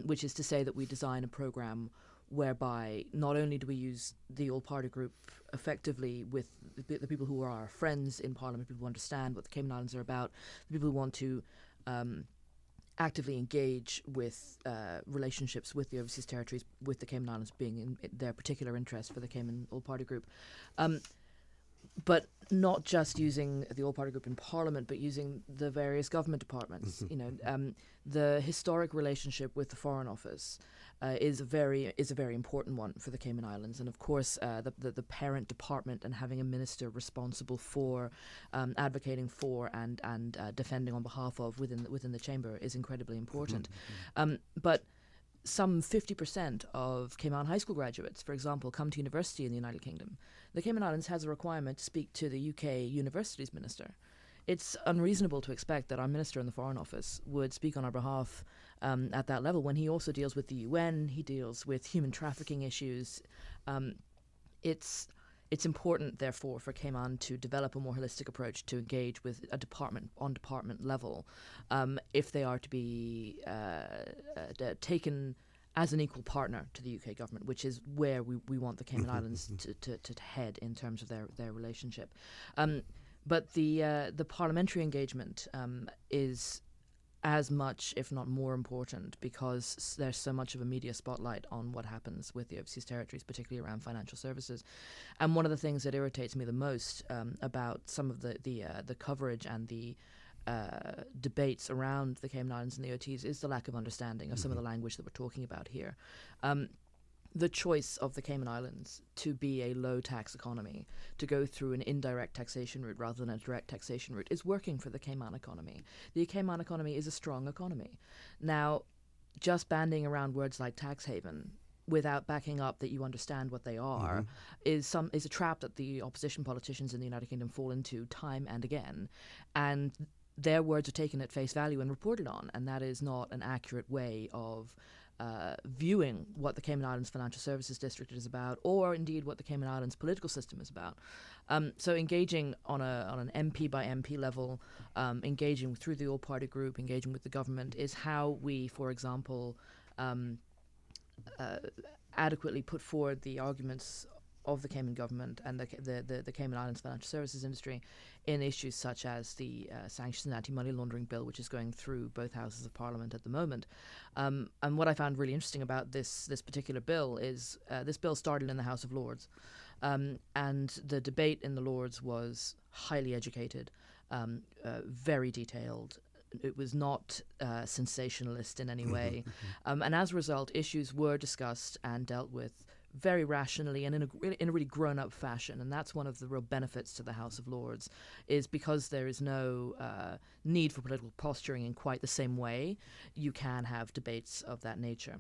which is to say that we design a programme whereby not only do we use the all-party group effectively with the people who are our friends in Parliament, people who understand what the Cayman Islands are about, the people who want to actively engage with relationships with the overseas territories, with the Cayman Islands being in their particular interest for the Cayman all-party group. But not just using the all-party group in Parliament, but using the various government departments. The historic relationship with the Foreign Office is a very important one for the Cayman Islands, and of course the parent department and having a minister responsible for advocating for and defending on behalf of within the chamber is incredibly important. But some 50% of Cayman high school graduates, for example, come to university in the United Kingdom. The Cayman Islands has a requirement to speak to the UK Universities Minister. It's unreasonable to expect that our Minister in the Foreign Office would speak on our behalf at that level when he also deals with the UN, he deals with human trafficking issues. It's important, therefore, for Cayman to develop a more holistic approach to engage with a department on department level if they are to be taken as an equal partner to the UK government, which is where we want the Cayman Islands to head in terms of their relationship. But the parliamentary engagement is as much, if not more important, because there's so much of a media spotlight on what happens with the overseas territories, particularly around financial services. And one of the things that irritates me the most about some of the coverage and the debates around the Cayman Islands and the OTs is the lack of understanding of some of the language that we're talking about here. The choice of the Cayman Islands to be a low-tax economy, to go through an indirect taxation route rather than a direct taxation route, is working for the Cayman economy. The Cayman economy is a strong economy. Now, just banding around words like tax haven without backing up that you understand what they are is a trap that the opposition politicians in the United Kingdom fall into time and again. And their words are taken at face value and reported on, and that is not an accurate way of viewing what the Cayman Islands Financial Services District is about, or indeed what the Cayman Islands political system is about. So engaging on an MP by MP level, engaging through the all-party group, engaging with the government is how we, for example, adequately put forward the arguments of the Cayman government and the Cayman Islands financial services industry in issues such as the sanctions and anti-money laundering bill, which is going through both houses of Parliament at the moment. And what I found really interesting about this particular bill is this bill started in the House of Lords, and the debate in the Lords was highly educated, very detailed. It was not sensationalist in any way. And as a result, issues were discussed and dealt with very rationally and in a really grown-up fashion. And that's one of the real benefits to the House of Lords, is because there is no need for political posturing in quite the same way, you can have debates of that nature.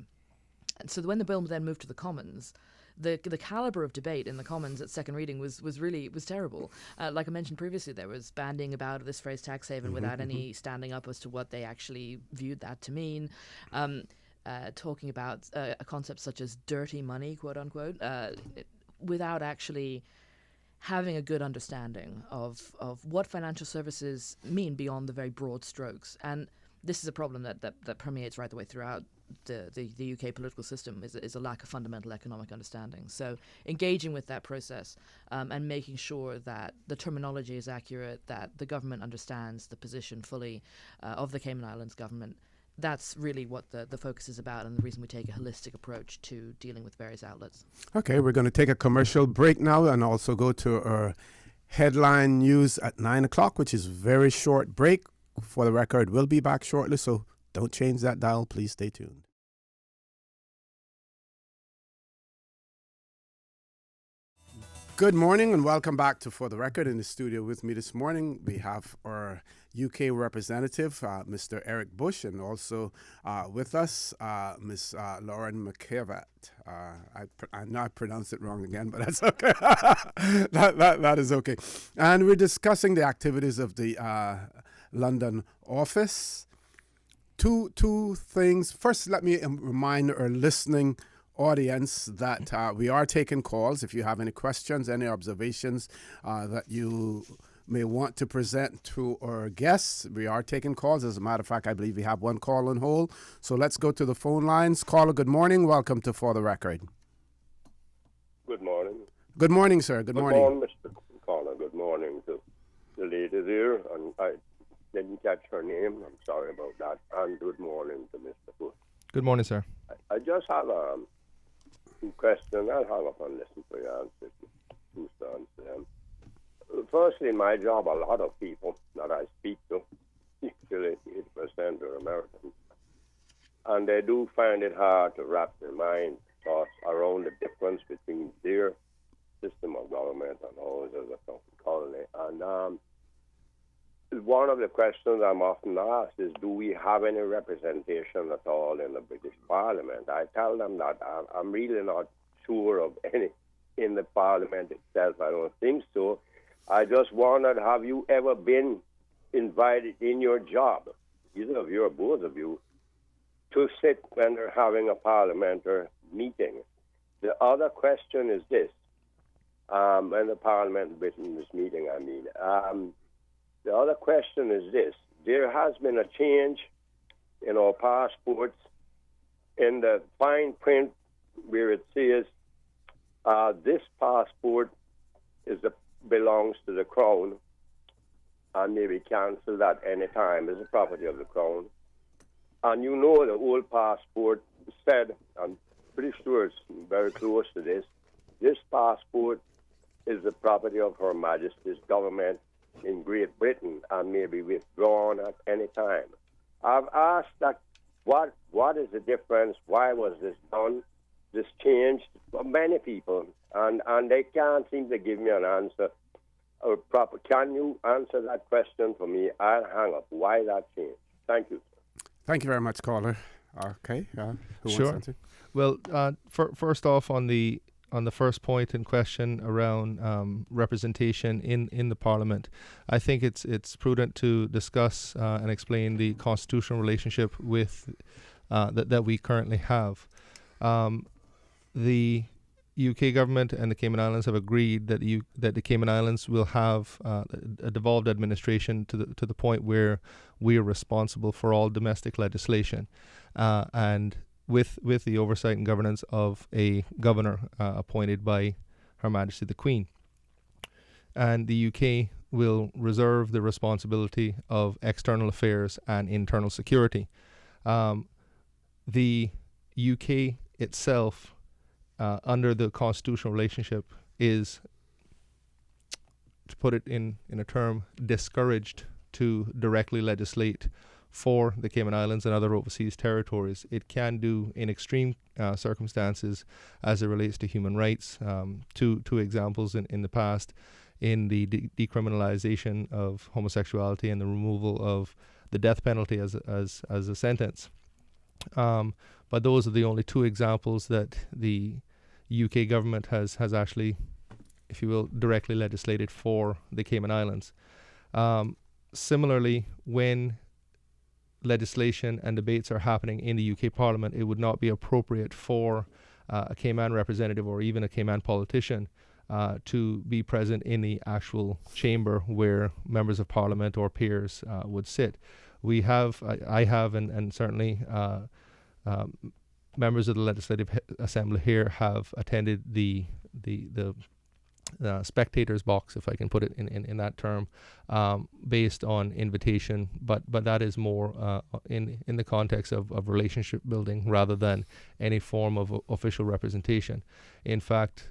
And so when the bill then moved to the Commons, the caliber of debate in the Commons at second reading was terrible. Like I mentioned previously, there was bandying about this phrase tax haven without any standing up as to what they actually viewed that to mean. Talking about a concept such as dirty money, quote unquote, without actually having a good understanding of what financial services mean beyond the very broad strokes. And this is a problem that permeates right the way throughout the UK political system, is a lack of fundamental economic understanding. So engaging with that process and making sure that the terminology is accurate, that the government understands the position fully of the Cayman Islands government, that's really what the focus is about, and the reason we take a holistic approach to dealing with various outlets.
Okay, we're going to take a commercial break now and also go to our headline news at 9 o'clock, which is a very short break. For the record, we'll be back shortly, so don't change that dial. Please stay tuned. Good morning and welcome back to For the Record. In the studio with me this morning, we have our UK representative, Mr. Eric Bush, and also with us, Ms. Lauren McKevat. I know I pronounced it wrong again, but that's okay. that is okay. And we're discussing the activities of the London office. Two things. First, let me remind our listening audience that we are taking calls. If you have any questions, any observations that you may want to present to our guests, we are taking calls. As a matter of fact, I believe we have one call on hold. So let's go to the phone lines. Caller, good morning. Welcome to For the Record.
Good morning.
Good morning, sir. Good morning.
Good morning, Mr. Connor. Good morning to the lady there. And I didn't catch her name. I'm sorry about that. And good morning to Mr. Bush.
Good morning, sir.
I just have two questions. I'll hang up and listen for your answers. Choose to answer them. Firstly, in my job, a lot of people that I speak to, usually 80% are Americans, and they do find it hard to wrap their mind thoughts around the difference between their system of government and ours as a colony. And one of the questions I'm often asked is, do we have any representation at all in the British Parliament? I tell them that I'm really not sure of any in the Parliament itself. I don't think so. I just wondered, have you ever been invited in your job, either of you or both of you, to sit when they're having a parliamentary meeting? The other question is this, when the Parliament Britain this meeting, I mean. The other question is this. There has been a change in our passports in the fine print where it says this passport belongs to the Crown and may be cancelled at any time as a property of the Crown. And you know the old passport said, I'm pretty sure it's very close to this passport is the property of Her Majesty's government in Great Britain and may be withdrawn at any time. I've asked that what is the difference? Why was this done? This changed for many people, and they can't seem to give me an answer. Proper. Can you answer that question for me? I'll hang up. Why that change? Thank you, sir.
Thank you very much, caller. Okay. Who
Sure.
wants to answer?
Well, first off, on the first point in question around representation in the Parliament, I think it's prudent to discuss and explain the constitutional relationship with that we currently have. The UK government and the Cayman Islands have agreed that the Cayman Islands will have a devolved administration to the point where we are responsible for all domestic legislation, and with the oversight and governance of a governor appointed by Her Majesty the Queen. And the UK will reserve the responsibility of external affairs and internal security. The UK itself, under the constitutional relationship, is, to put it in a term, discouraged to directly legislate for the Cayman Islands and other overseas territories. It can do in extreme circumstances as it relates to human rights. Two examples in the past, in the decriminalization of homosexuality and the removal of the death penalty as a sentence. But those are the only two examples that the UK government has actually, if you will, directly legislated for the Cayman Islands. Similarly, when legislation and debates are happening in the UK Parliament, it would not be appropriate for a Cayman representative or even a Cayman politician to be present in the actual chamber where members of Parliament or peers would sit. I have, and certainly members of the Legislative Assembly here have attended the spectators box, if I can put it in that term, based on invitation, but that is more in the context of relationship building rather than any form of official representation. In fact,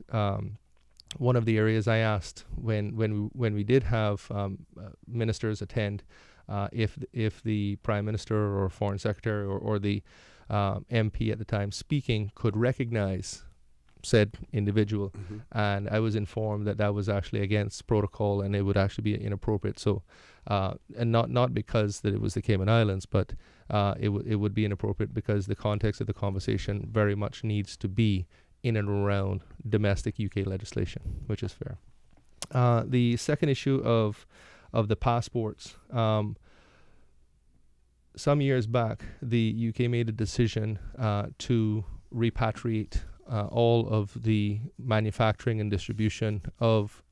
one of the areas I asked when we did have ministers attend, if the Prime Minister or Foreign Secretary or the MP at the time speaking could recognize said individual, and I was informed that was actually against protocol and it would actually be inappropriate. So, and not because that it was the Cayman Islands, but it would be inappropriate because the context of the conversation very much needs to be in and around domestic UK legislation, which is fair. The second issue of the passports. Some years back, the UK made a decision to repatriate all of the manufacturing and distribution of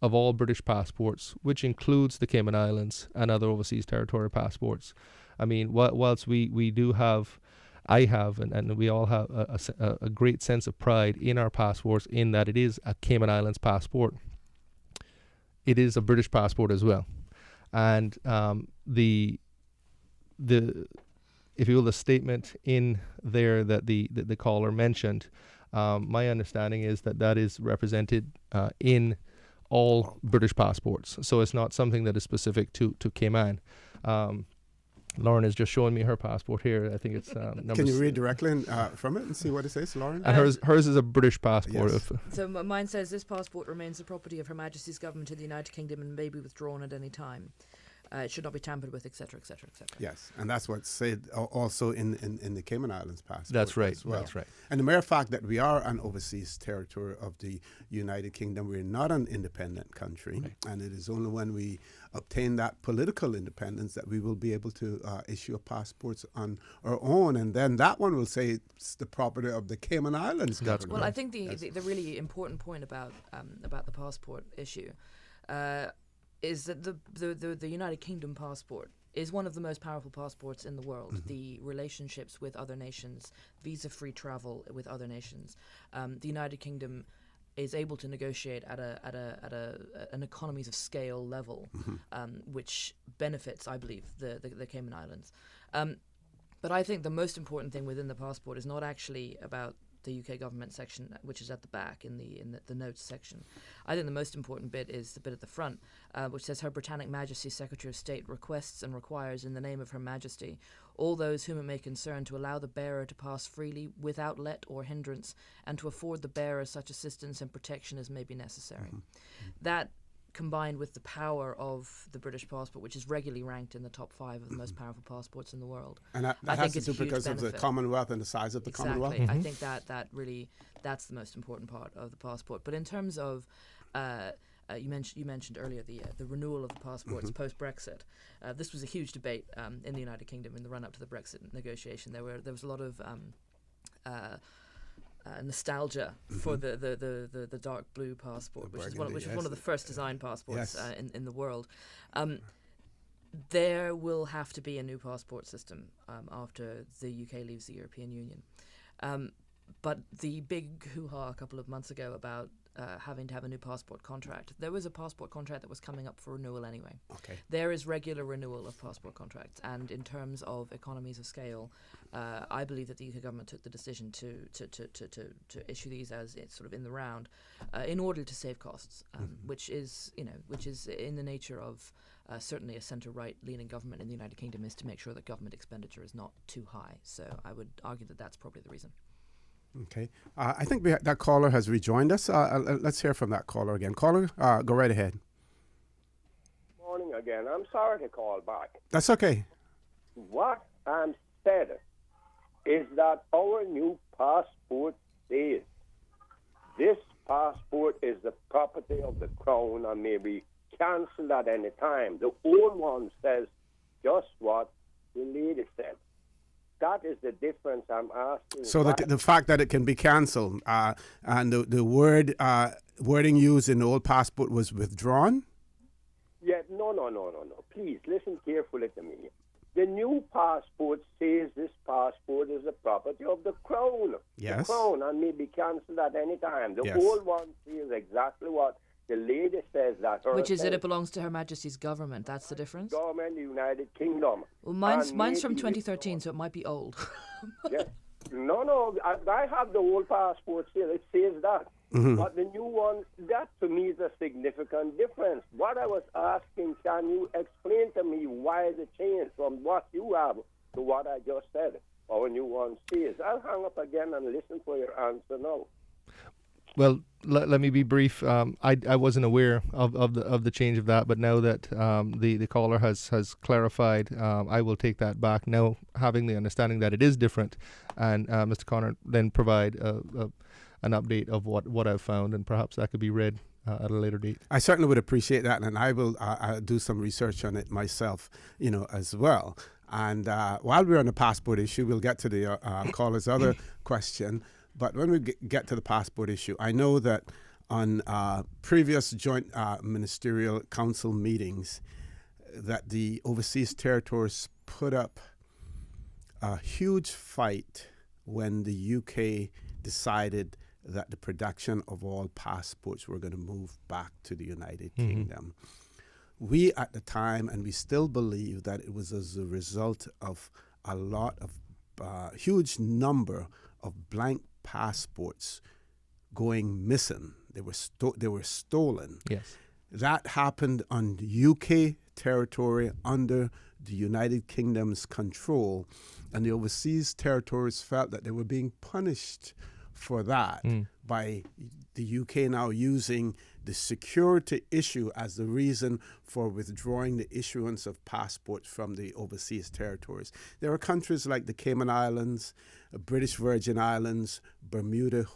all British passports, which includes the Cayman Islands and other overseas territory passports. I mean, whilst we do have, I have, and we all have a great sense of pride in our passports, in that it is a Cayman Islands passport, it is a British passport as well. And the if you will, the statement in there that the caller mentioned, my understanding is that is represented in all British passports. So it's not something that is specific to Cayman. Lauren is just showing me her passport here. I think it's number.
Can you read directly from it and see what it says, Lauren?
And hers is a British passport.
Yes.
So mine says this passport remains the property of Her Majesty's government in the United Kingdom and may be withdrawn at any time. It should not be tampered with, etc., etc., etc.
Yes, and that's what's said also in the Cayman Islands passport.
That's right.
As well.
That's right.
And the mere fact that we are an overseas territory of the United Kingdom, we're not an independent country, right. And it is only when we obtain that political independence that we will be able to issue passports on our own, and then that one will say it's the property of the Cayman Islands government.
Well, I think the really important point about the passport issue is that the United Kingdom passport is one of the most powerful passports in the world. Mm-hmm. The relationships with other nations, visa-free travel with other nations. The United Kingdom is able to negotiate at an economies of scale level, which benefits, I believe, the Cayman Islands. But I think the most important thing within the passport is not actually about the UK government section, which is at the back in the notes section. I think the most important bit is the bit at the front, which says Her Britannic Majesty Secretary of State requests and requires in the name of Her Majesty all those whom it may concern to allow the bearer to pass freely without let or hindrance and to afford the bearer such assistance and protection as may be necessary. That combined with the power of the British passport, which is regularly ranked in the top 5 of the most powerful passports in the world.
And that has to do because of the Commonwealth and the size of the Commonwealth?
Exactly. I think that really, that's the most important part of the passport. But in terms of, you mentioned earlier the renewal of the passports post-Brexit. This was a huge debate in the United Kingdom in the run-up to the Brexit negotiation. There was a lot of nostalgia for the dark blue passport, which is one of the first design passports in the world. There will have to be a new passport system after the UK leaves the European Union. But the big hoo-ha a couple of months ago about having to have a new passport contract, there was a passport contract that was coming up for renewal anyway.
Okay.
There is regular renewal of passport contracts, and in terms of economies of scale, I believe that the UK government took the decision to issue these as it's sort of in the round, in order to save costs, which is in the nature of certainly a centre-right leaning government in the United Kingdom is to make sure that government expenditure is not too high. So I would argue that that's probably the reason.
Okay. I think that caller has rejoined us. Let's hear from that caller again. Caller, go right ahead.
Morning again. I'm sorry to call back.
That's okay.
What I'm saying is that our new passport says this passport is the property of the Crown and may be cancelled at any time. The old one says just what the lady said. That is the difference I'm asking.
So the fact that it can be cancelled and the wording used in the old passport was withdrawn?
Yeah, no. Please listen carefully to me. The new passport says this passport is the property of the Crown.
Yes.
The Crown and may be cancelled at any time. The
Yes.
old one says exactly what the lady says that her
Which is that it belongs to Her Majesty's government. That's the difference.
government of the United Kingdom.
Well, mine's
And
from
maybe
2013, so it might be old.
Yes. No, I have the old passport still. It says that.
Mm-hmm.
But the new one, that to me is a significant difference. What I was asking, can you explain to me why the change from what you have to what I just said? Our new one says. I'll hang up again and listen for your answer now.
Well, let me be brief. I wasn't aware of the change of that, but now that the caller has clarified, I will take that back. Now, having the understanding that it is different, and Mr. Connor then provide an update of what I've found, and perhaps that could be read at a later date.
I certainly would appreciate that, and I will do some research on it myself, as well. And while we're on the passport issue, we'll get to the caller's other question. But when we get to the passport issue, I know that on previous joint ministerial council meetings that the overseas territories put up a huge fight when the UK decided that the production of all passports were going to move back to the United Kingdom. We at the time, and we still believe that it was as a result of a lot of huge number of blank passports going missing. They were stolen.
Yes.
That happened on UK territory under the United Kingdom's control, and the overseas territories felt that they were being punished for that by the UK now using the security issue as the reason for withdrawing the issuance of passports from the overseas territories. There are countries like the Cayman Islands, British Virgin Islands, Bermuda,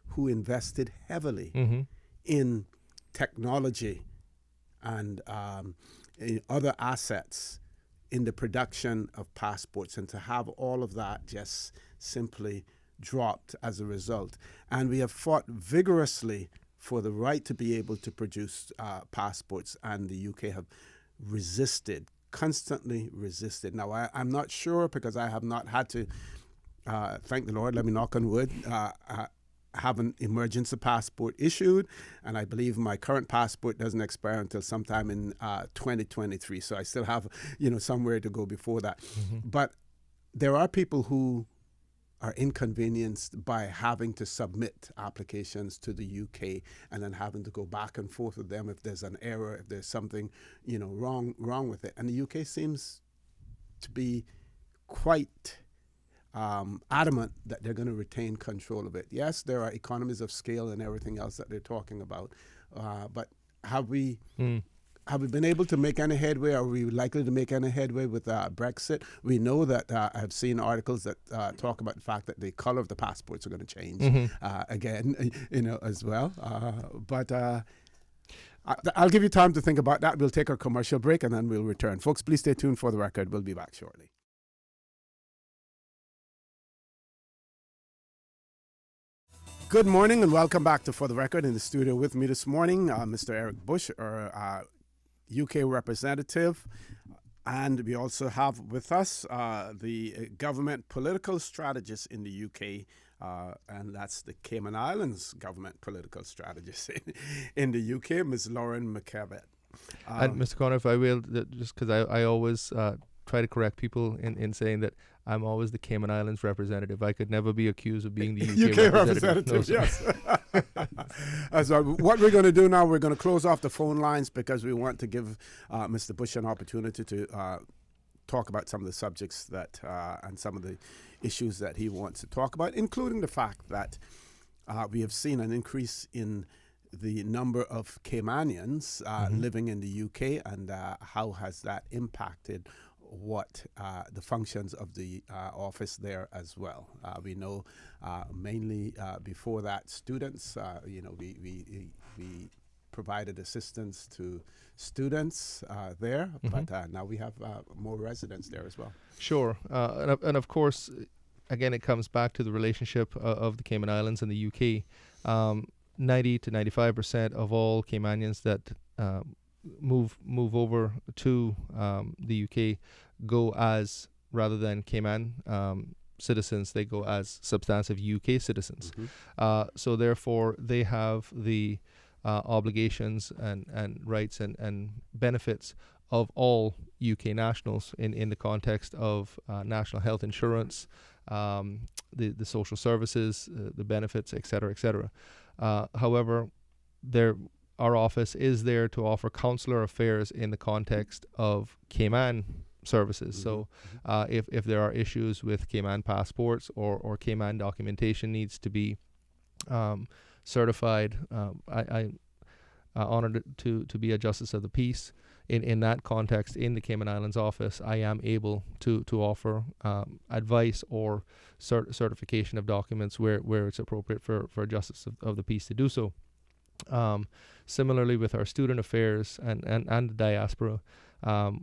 who invested heavily in technology and in other assets in the production of passports, and to have all of that just simply dropped as a result. And we have fought vigorously for the right to be able to produce passports, and the UK have constantly resisted. Now, I'm not sure, because I have not had to, thank the Lord, let me knock on wood, have an emergency passport issued, and I believe my current passport doesn't expire until sometime in 2023, so I still have somewhere to go before that. But there are people who are inconvenienced by having to submit applications to the UK and then having to go back and forth with them if there's an error, if there's something wrong with it. And the UK seems to be quite adamant that they're going to retain control of it. Yes, there are economies of scale and everything else that they're talking about, but have we been able to make any headway? Are we likely to make any headway with Brexit? We know that I've seen articles that talk about the fact that the color of the passports are going to change again, as well. But I'll give you time to think about that. We'll take our commercial break and then we'll return. Folks, please stay tuned for the record. We'll be back shortly. Good morning and welcome back to For the Record. In the studio with me this morning, Mr. Eric Bush, our UK representative, and we also have with us the government political strategist in the UK, and that's the Cayman Islands government political strategist in the UK, Ms. Lauren McKevitt.
And Mr. Connor, if I will, just because I always try to correct people in saying that I'm always the Cayman Islands representative. I could never be accused of being the UK, representative. No,
yes. So what we're going to do now, we're going to close off the phone lines because we want to give Mr. Bush an opportunity to talk about some of the subjects that and some of the issues that he wants to talk about, including the fact that we have seen an increase in the number of Caymanians living in the UK, and how has that impacted what the functions of the office there as well. We know mainly before that students, we provided assistance to students there, but now we have more residents there as well.
Sure, and of course, again, it comes back to the relationship of the Cayman Islands and the UK. 90 to 95% of all Caymanians that move over to the UK go as, rather than Cayman citizens, they go as substantive UK citizens. So therefore, they have the obligations and rights and benefits of all UK nationals in the context of national health insurance, the social services, the benefits, etc., etc. However, our office is there to offer consular affairs in the context of Cayman services. So if there are issues with Cayman passports or Cayman documentation needs to be certified, I'm honored to be a Justice of the Peace. In that context, in the Cayman Islands office, I am able to offer advice or certification of documents where it's appropriate for a Justice of the Peace to do so. Similarly, with our student affairs and the diaspora,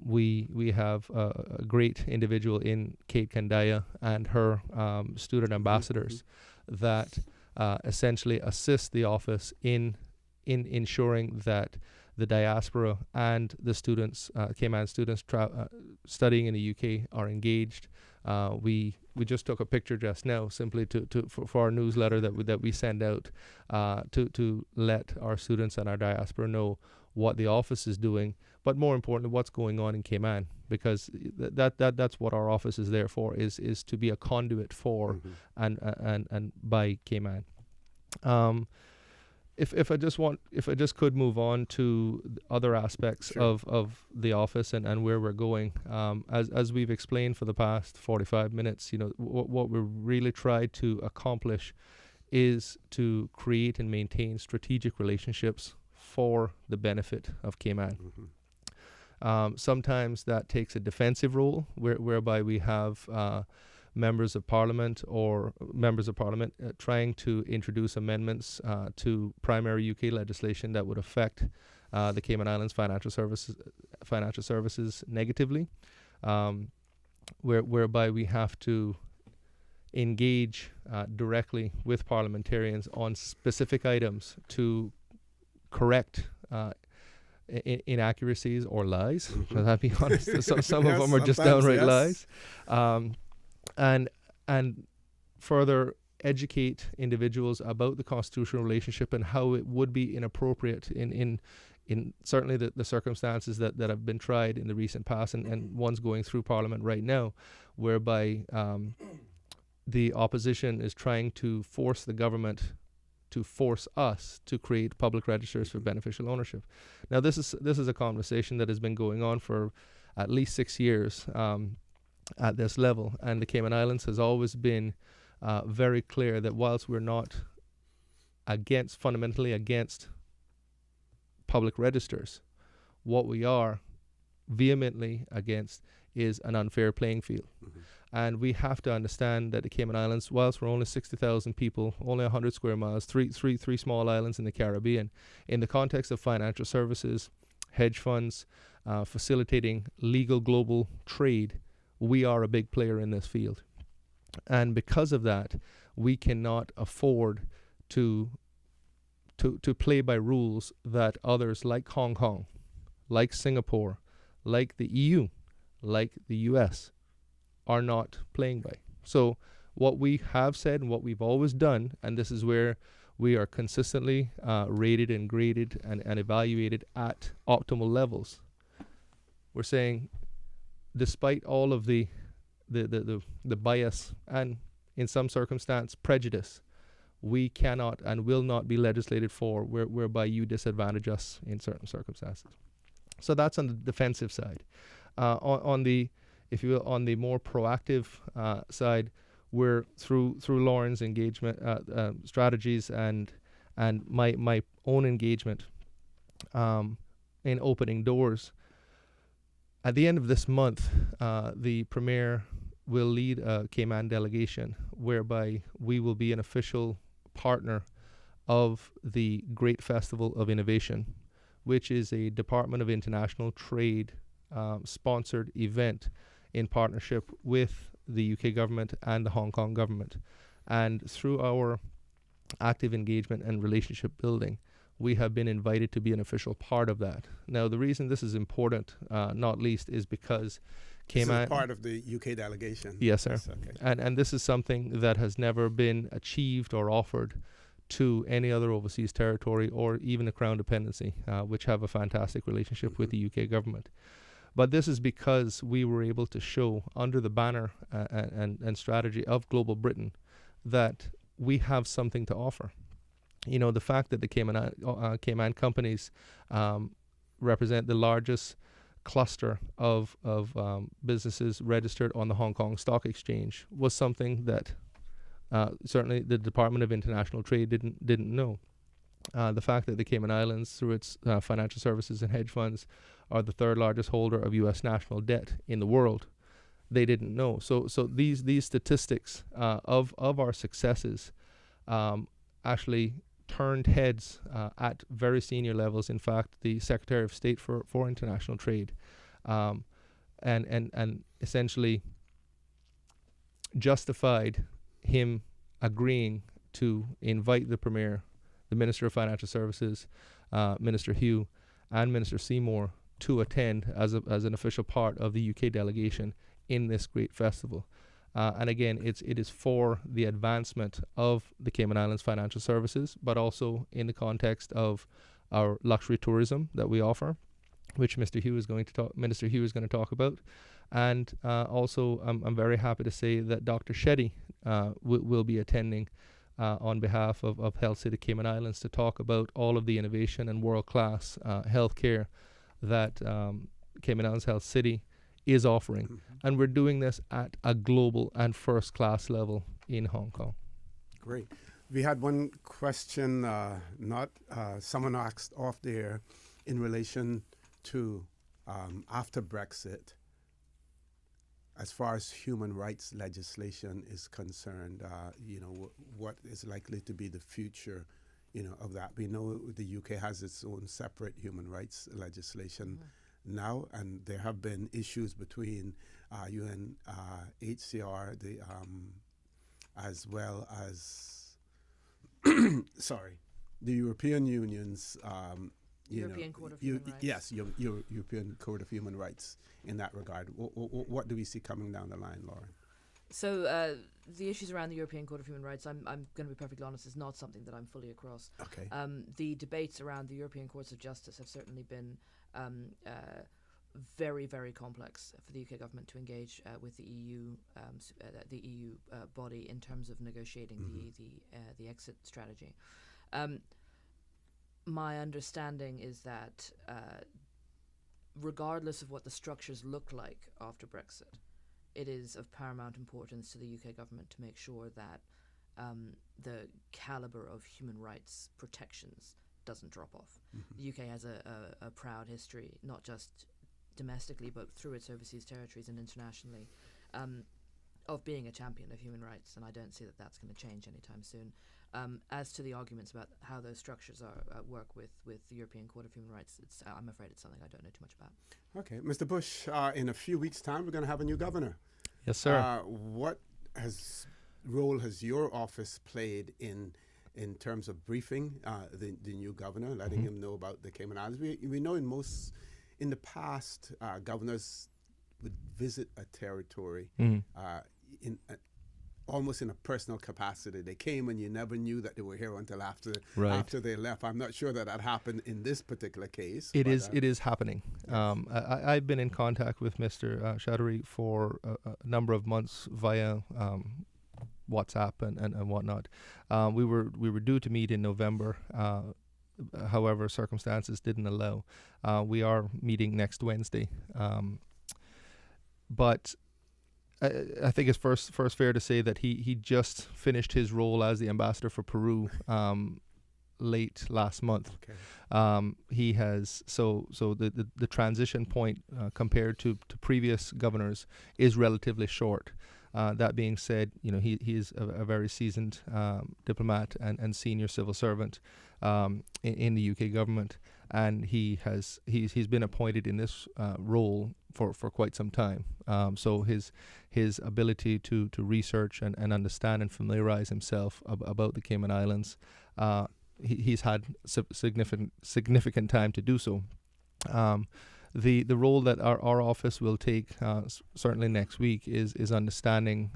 we have a great individual in Kate Kandaya and her student ambassadors that essentially assist the office in ensuring that the diaspora and the students, Cayman students studying in the UK, are engaged. We just took a picture just now, simply for our newsletter that we send out to let our students and our diaspora know what the office is doing, but more importantly, what's going on in Cayman, because that's what our office is there for, is to be a conduit for and by Cayman. If I just could move on to other aspects of the office and where we're going, as we've explained for the past 45 minutes, what we really tried to accomplish is to create and maintain strategic relationships for the benefit of Cayman. Sometimes that takes a defensive role, whereby we have members of parliament trying to introduce amendments to primary UK legislation that would affect the Cayman Islands financial services negatively, whereby we have to engage directly with parliamentarians on specific items to correct inaccuracies or lies. Shall I be honest? Some of them are just downright lies. And further educate individuals about the constitutional relationship and how it would be inappropriate in certainly the circumstances that have been tried in the recent past and ones going through Parliament right now, whereby the opposition is trying to force the government to force us to create public registers for beneficial ownership. Now, this is a conversation that has been going on for at least 6 years at this level, and the Cayman Islands has always been very clear that whilst we're not fundamentally against public registers, what we are vehemently against is an unfair playing field. And we have to understand that the Cayman Islands, whilst we're only 60,000 people, only 100 square miles, three small islands in the Caribbean, in the context of financial services, hedge funds, facilitating legal global trade, we are a big player in this field. And because of that, we cannot afford to play by rules that others like Hong Kong, like Singapore, like the EU, like the US are not playing by. So what we have said and what we've always done, and this is where we are consistently rated and graded and evaluated at optimal levels, we're saying despite all of the bias and, in some circumstance, prejudice, we cannot and will not be legislated for whereby you disadvantage us in certain circumstances. So that's on the defensive side. On the, if you will, on the more proactive side, we're through Lauren's engagement strategies and my own engagement in opening doors. At the end of this month, the Premier will lead a Cayman delegation whereby we will be an official partner of the Great Festival of Innovation, which is a Department of International Trade sponsored event in partnership with the UK government and the Hong Kong government. And through our active engagement and relationship building, we have been invited to be an official part of that. Now, the reason this is important, not least, is because Cayman...
This is part of the UK delegation?
Yes, sir.
Yes, okay.
And this is something that has never been achieved or offered to any other overseas territory or even the Crown Dependency, which have a fantastic relationship with the UK government. But this is because we were able to show under the banner and strategy of Global Britain that we have something to offer. You know, the fact that the Cayman companies represent the largest cluster of businesses registered on the Hong Kong Stock Exchange was something that certainly the Department of International Trade didn't know. The fact that the Cayman Islands, through its financial services and hedge funds, are the third largest holder of U.S. national debt in the world, they didn't know. So these statistics of our successes actually turned heads at very senior levels. In fact, the Secretary of State for International Trade and essentially justified him agreeing to invite the Premier, the Minister of Financial Services, Minister Hugh, and Minister Seymour to attend as an official part of the UK delegation in this great festival. And again, it is for the advancement of the Cayman Islands financial services, but also in the context of our luxury tourism that we offer, which Minister Hugh is going to talk about. And also, I'm very happy to say that Dr. Shetty will be attending on behalf of Health City Cayman Islands to talk about all of the innovation and world-class healthcare that Cayman Islands Health City is offering. And we're doing this at a global and first-class level in Hong Kong.
Great. We had one question, someone asked off there in relation to after Brexit, as far as human rights legislation is concerned, what is likely to be the future, of that. We know the UK has its own separate human rights legislation now, and there have been issues between UNHCR, as well as the European Union's
European Court of Human Rights.
Yes, European Court of Human Rights in that regard. What do we see coming down the line, Lauren?
So the issues around the European Court of Human Rights, I'm going to be perfectly honest, is not something that I'm fully across.
Okay.
The debates around the European Courts of Justice have certainly been very, very complex for the UK government to engage with the EU body in terms of negotiating the exit strategy. My understanding is that regardless of what the structures look like after Brexit, it is of paramount importance to the UK government to make sure that the caliber of human rights protections doesn't drop off. The UK has a proud history, not just domestically, but through its overseas territories and internationally, of being a champion of human rights, and I don't see that that's going to change anytime soon. As to the arguments about how those structures work with the European Court of Human Rights, I'm afraid it's something I don't know too much about. Okay,
Mr. Bush, in a few weeks' time, we're going to have a new governor.
Yes, sir.
What role has your office played in terms of briefing the new governor, letting him know about the Cayman Islands? We know in the past, governors would visit a territory almost in a personal capacity. They came and you never knew that they were here until after
Right.
after they left. I'm not sure that happened in this particular case.
It
but,
is. It is happening. I've been in contact with Mr. Chaudhry for a number of months via WhatsApp and whatnot. We were due to meet in November. However, circumstances didn't allow. We are meeting next Wednesday. But I think it's first fair to say that he just finished his role as the ambassador for Peru late last month.
Okay.
He has the transition point compared to previous governors is relatively short. That being said, he is a very seasoned diplomat and senior civil servant in the UK government, and he's been appointed in this role for quite some time. So his ability to research and understand and familiarize himself about the Cayman Islands, he's had significant time to do so. The role that our office will take certainly next week is understanding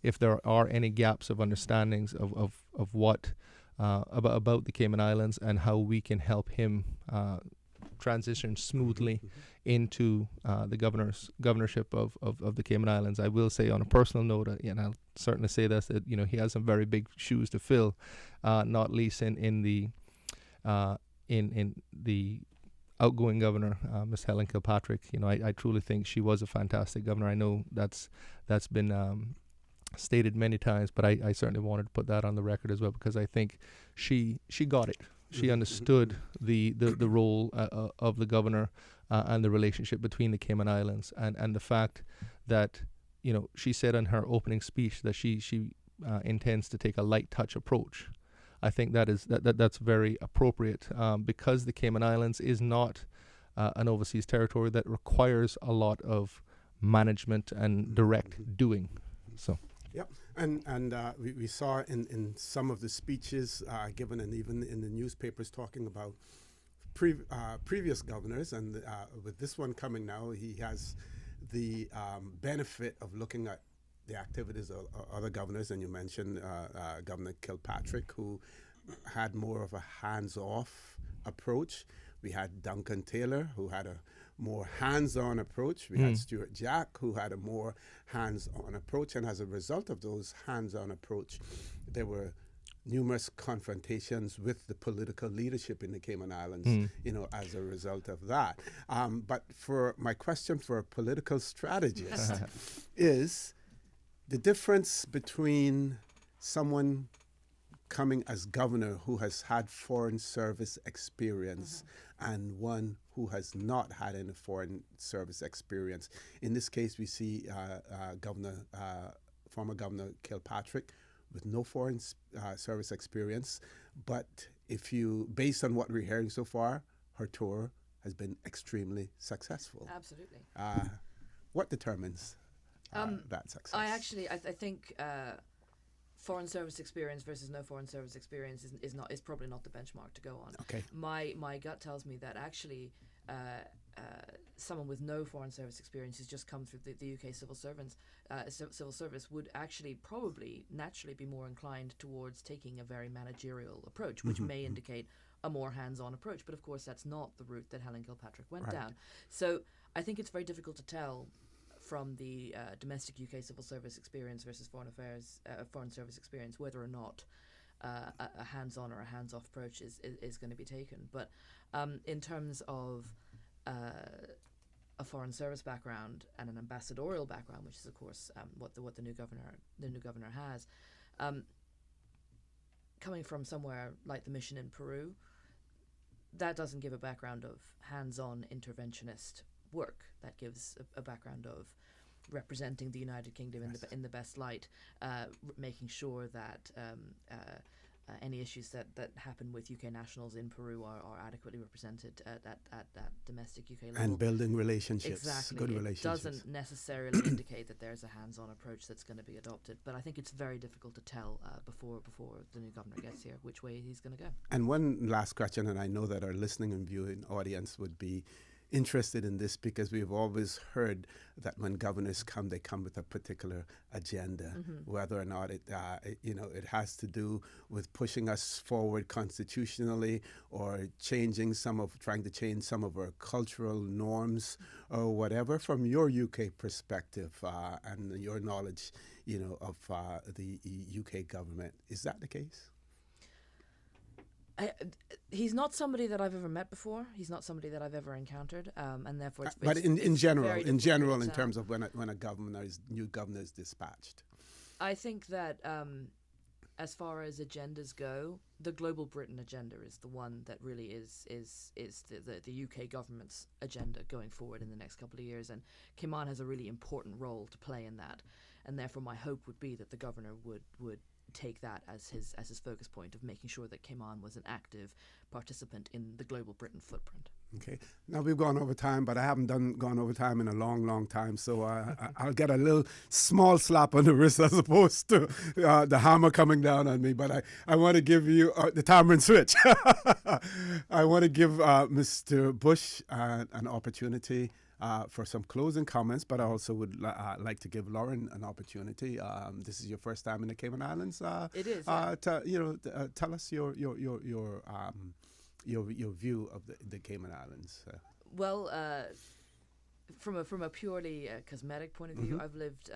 if there are any gaps of understandings of what about the Cayman Islands and how we can help him transition smoothly into the governorship of the Cayman Islands. I will say on a personal note, and I'll certainly say this, that he has some very big shoes to fill, not least in the outgoing governor, Miss Helen Kilpatrick. I truly think she was a fantastic governor. I know that's been stated many times, but I certainly wanted to put that on the record as well, because I think she got it. She understood the role of the governor and the relationship between the Cayman Islands, and the fact that she said in her opening speech that she intends to take a light touch approach. I think that's very appropriate because the Cayman Islands is not an overseas territory that requires a lot of management and direct doing. So.
Yep, and we saw in some of the speeches given, and even in the newspapers, talking about previous governors, and with this one coming now, he has the benefit of looking at the activities of other governors, and you mentioned Governor Kilpatrick, who had more of a hands-off approach. We had Duncan Taylor, who had a more hands-on approach. We had Stuart Jack, who had a more hands-on approach, and as a result of those hands-on approach, there were numerous confrontations with the political leadership in the Cayman Islands, as a result of that. But for my question for a political strategist is the difference between someone coming as governor who has had foreign service experience and one who has not had any foreign service experience. In this case, we see former Governor Kilpatrick with no foreign service experience, but based on what we're hearing so far, her tour has been extremely successful.
Absolutely.
What determines that success?
I think foreign service experience versus no foreign service experience is probably not the benchmark to go on.
Okay.
My gut tells me that actually someone with no foreign service experience who's just come through the UK civil service would actually probably naturally be more inclined towards taking a very managerial approach, which may indicate a more hands-on approach. But of course, that's not the route that Helen Kilpatrick went down. So I think it's very difficult to tell from the domestic UK civil service experience versus foreign service experience whether or not a hands-on or a hands-off approach is going to be taken. But in terms of a foreign service background and an ambassadorial background, which is of course what the new governor has, coming from somewhere like the mission in Peru, that doesn't give a background of hands-on interventionist work. That gives a background of representing the United Kingdom in the best light, making sure that any issues that happen with UK nationals in Peru are adequately represented at that domestic UK level.
And building relationships,
exactly.
good relationships.
It doesn't necessarily indicate that there's a hands-on approach that's going to be adopted, but I think it's very difficult to tell before the new governor gets here which way he's going to go.
And one last question, and I know that our listening and viewing audience would be interested in this because we've always heard that when governors come, they come with a particular agenda, whether or not it has to do with pushing us forward constitutionally or trying to change some of our cultural norms or whatever. From your UK perspective and your knowledge, of the UK government, is that the case?
He's not somebody that I've ever met before. He's not somebody that I've ever encountered, and therefore,
but in
very
general,
difficult,
in terms of when a new governor is dispatched,
I think that as far as agendas go, the Global Britain agenda is the one that really is the UK government's agenda going forward in the next couple of years, and Cayman has a really important role to play in that, and therefore my hope would be that the governor would take that as his focus point of making sure that Cayman was an active participant in the Global Britain footprint.
Okay. Now we've gone over time, but I haven't gone over time in a long, long time. So I'll get a little small slap on the wrist as opposed to the hammer coming down on me. But I want to give you the tambourine switch. I want to give Mr. Bush an opportunity for some closing comments, but I also would like to give Lauren an opportunity. This is your first time in the Cayman Islands.
It is.
Tell us your view of the Cayman Islands.
Well, from a purely cosmetic point of view, I've lived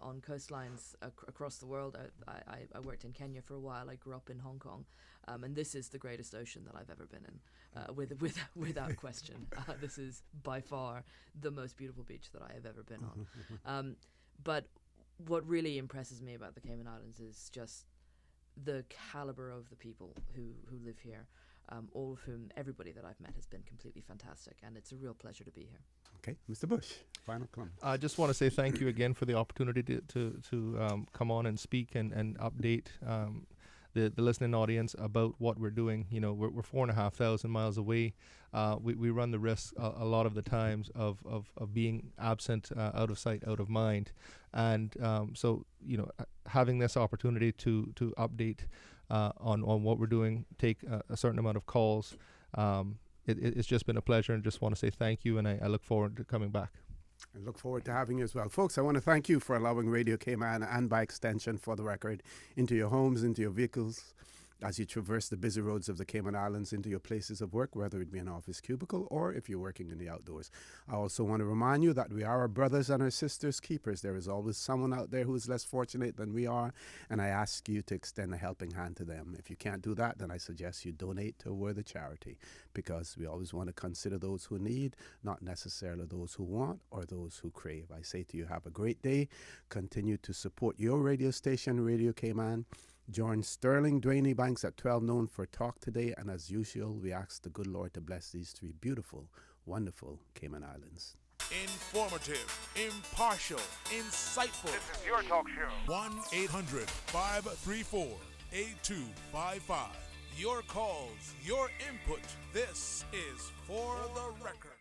on coastlines across the world. I worked in Kenya for a while. I grew up in Hong Kong, and this is the greatest ocean that I've ever been in, without question. This is by far the most beautiful beach that I have ever been on. But what really impresses me about the Cayman Islands is just the caliber of the people who live here. All of whom, everybody that I've met has been completely fantastic, and it's a real pleasure to be here.
Okay, Mr. Bush, final comment.
I just want to say thank you again for the opportunity to come on and speak and update the listening audience about what we're doing. We're 4,500 miles away. We run the risk a lot of the times of being absent, out of sight, out of mind, and so having this opportunity to update on what we're doing, take a certain amount of calls. It's just been a pleasure, and just want to say thank you, and I look forward to coming back.
I look forward to having you as well. Folks, I want to thank you for allowing Radio Cayman, and by extension, For the Record, into your homes, into your vehicles, as you traverse the busy roads of the Cayman Islands into your places of work, whether it be an office cubicle or if you're working in the outdoors. I also want to remind you that we are our brothers and our sisters' keepers. There is always someone out there who is less fortunate than we are, and I ask you to extend a helping hand to them. If you can't do that, then I suggest you donate to a worthy charity, because we always want to consider those who need, not necessarily those who want or those who crave. I say to you, have a great day. Continue to support your radio station, Radio Cayman. Join Sterling Dwayne Banks at 12 noon for Talk Today, and as usual, we ask the good Lord to bless these three beautiful, wonderful Cayman Islands.
Informative, impartial, insightful.
This is your talk show.
1-800-534-8255. Your calls, your input. This is For the Record.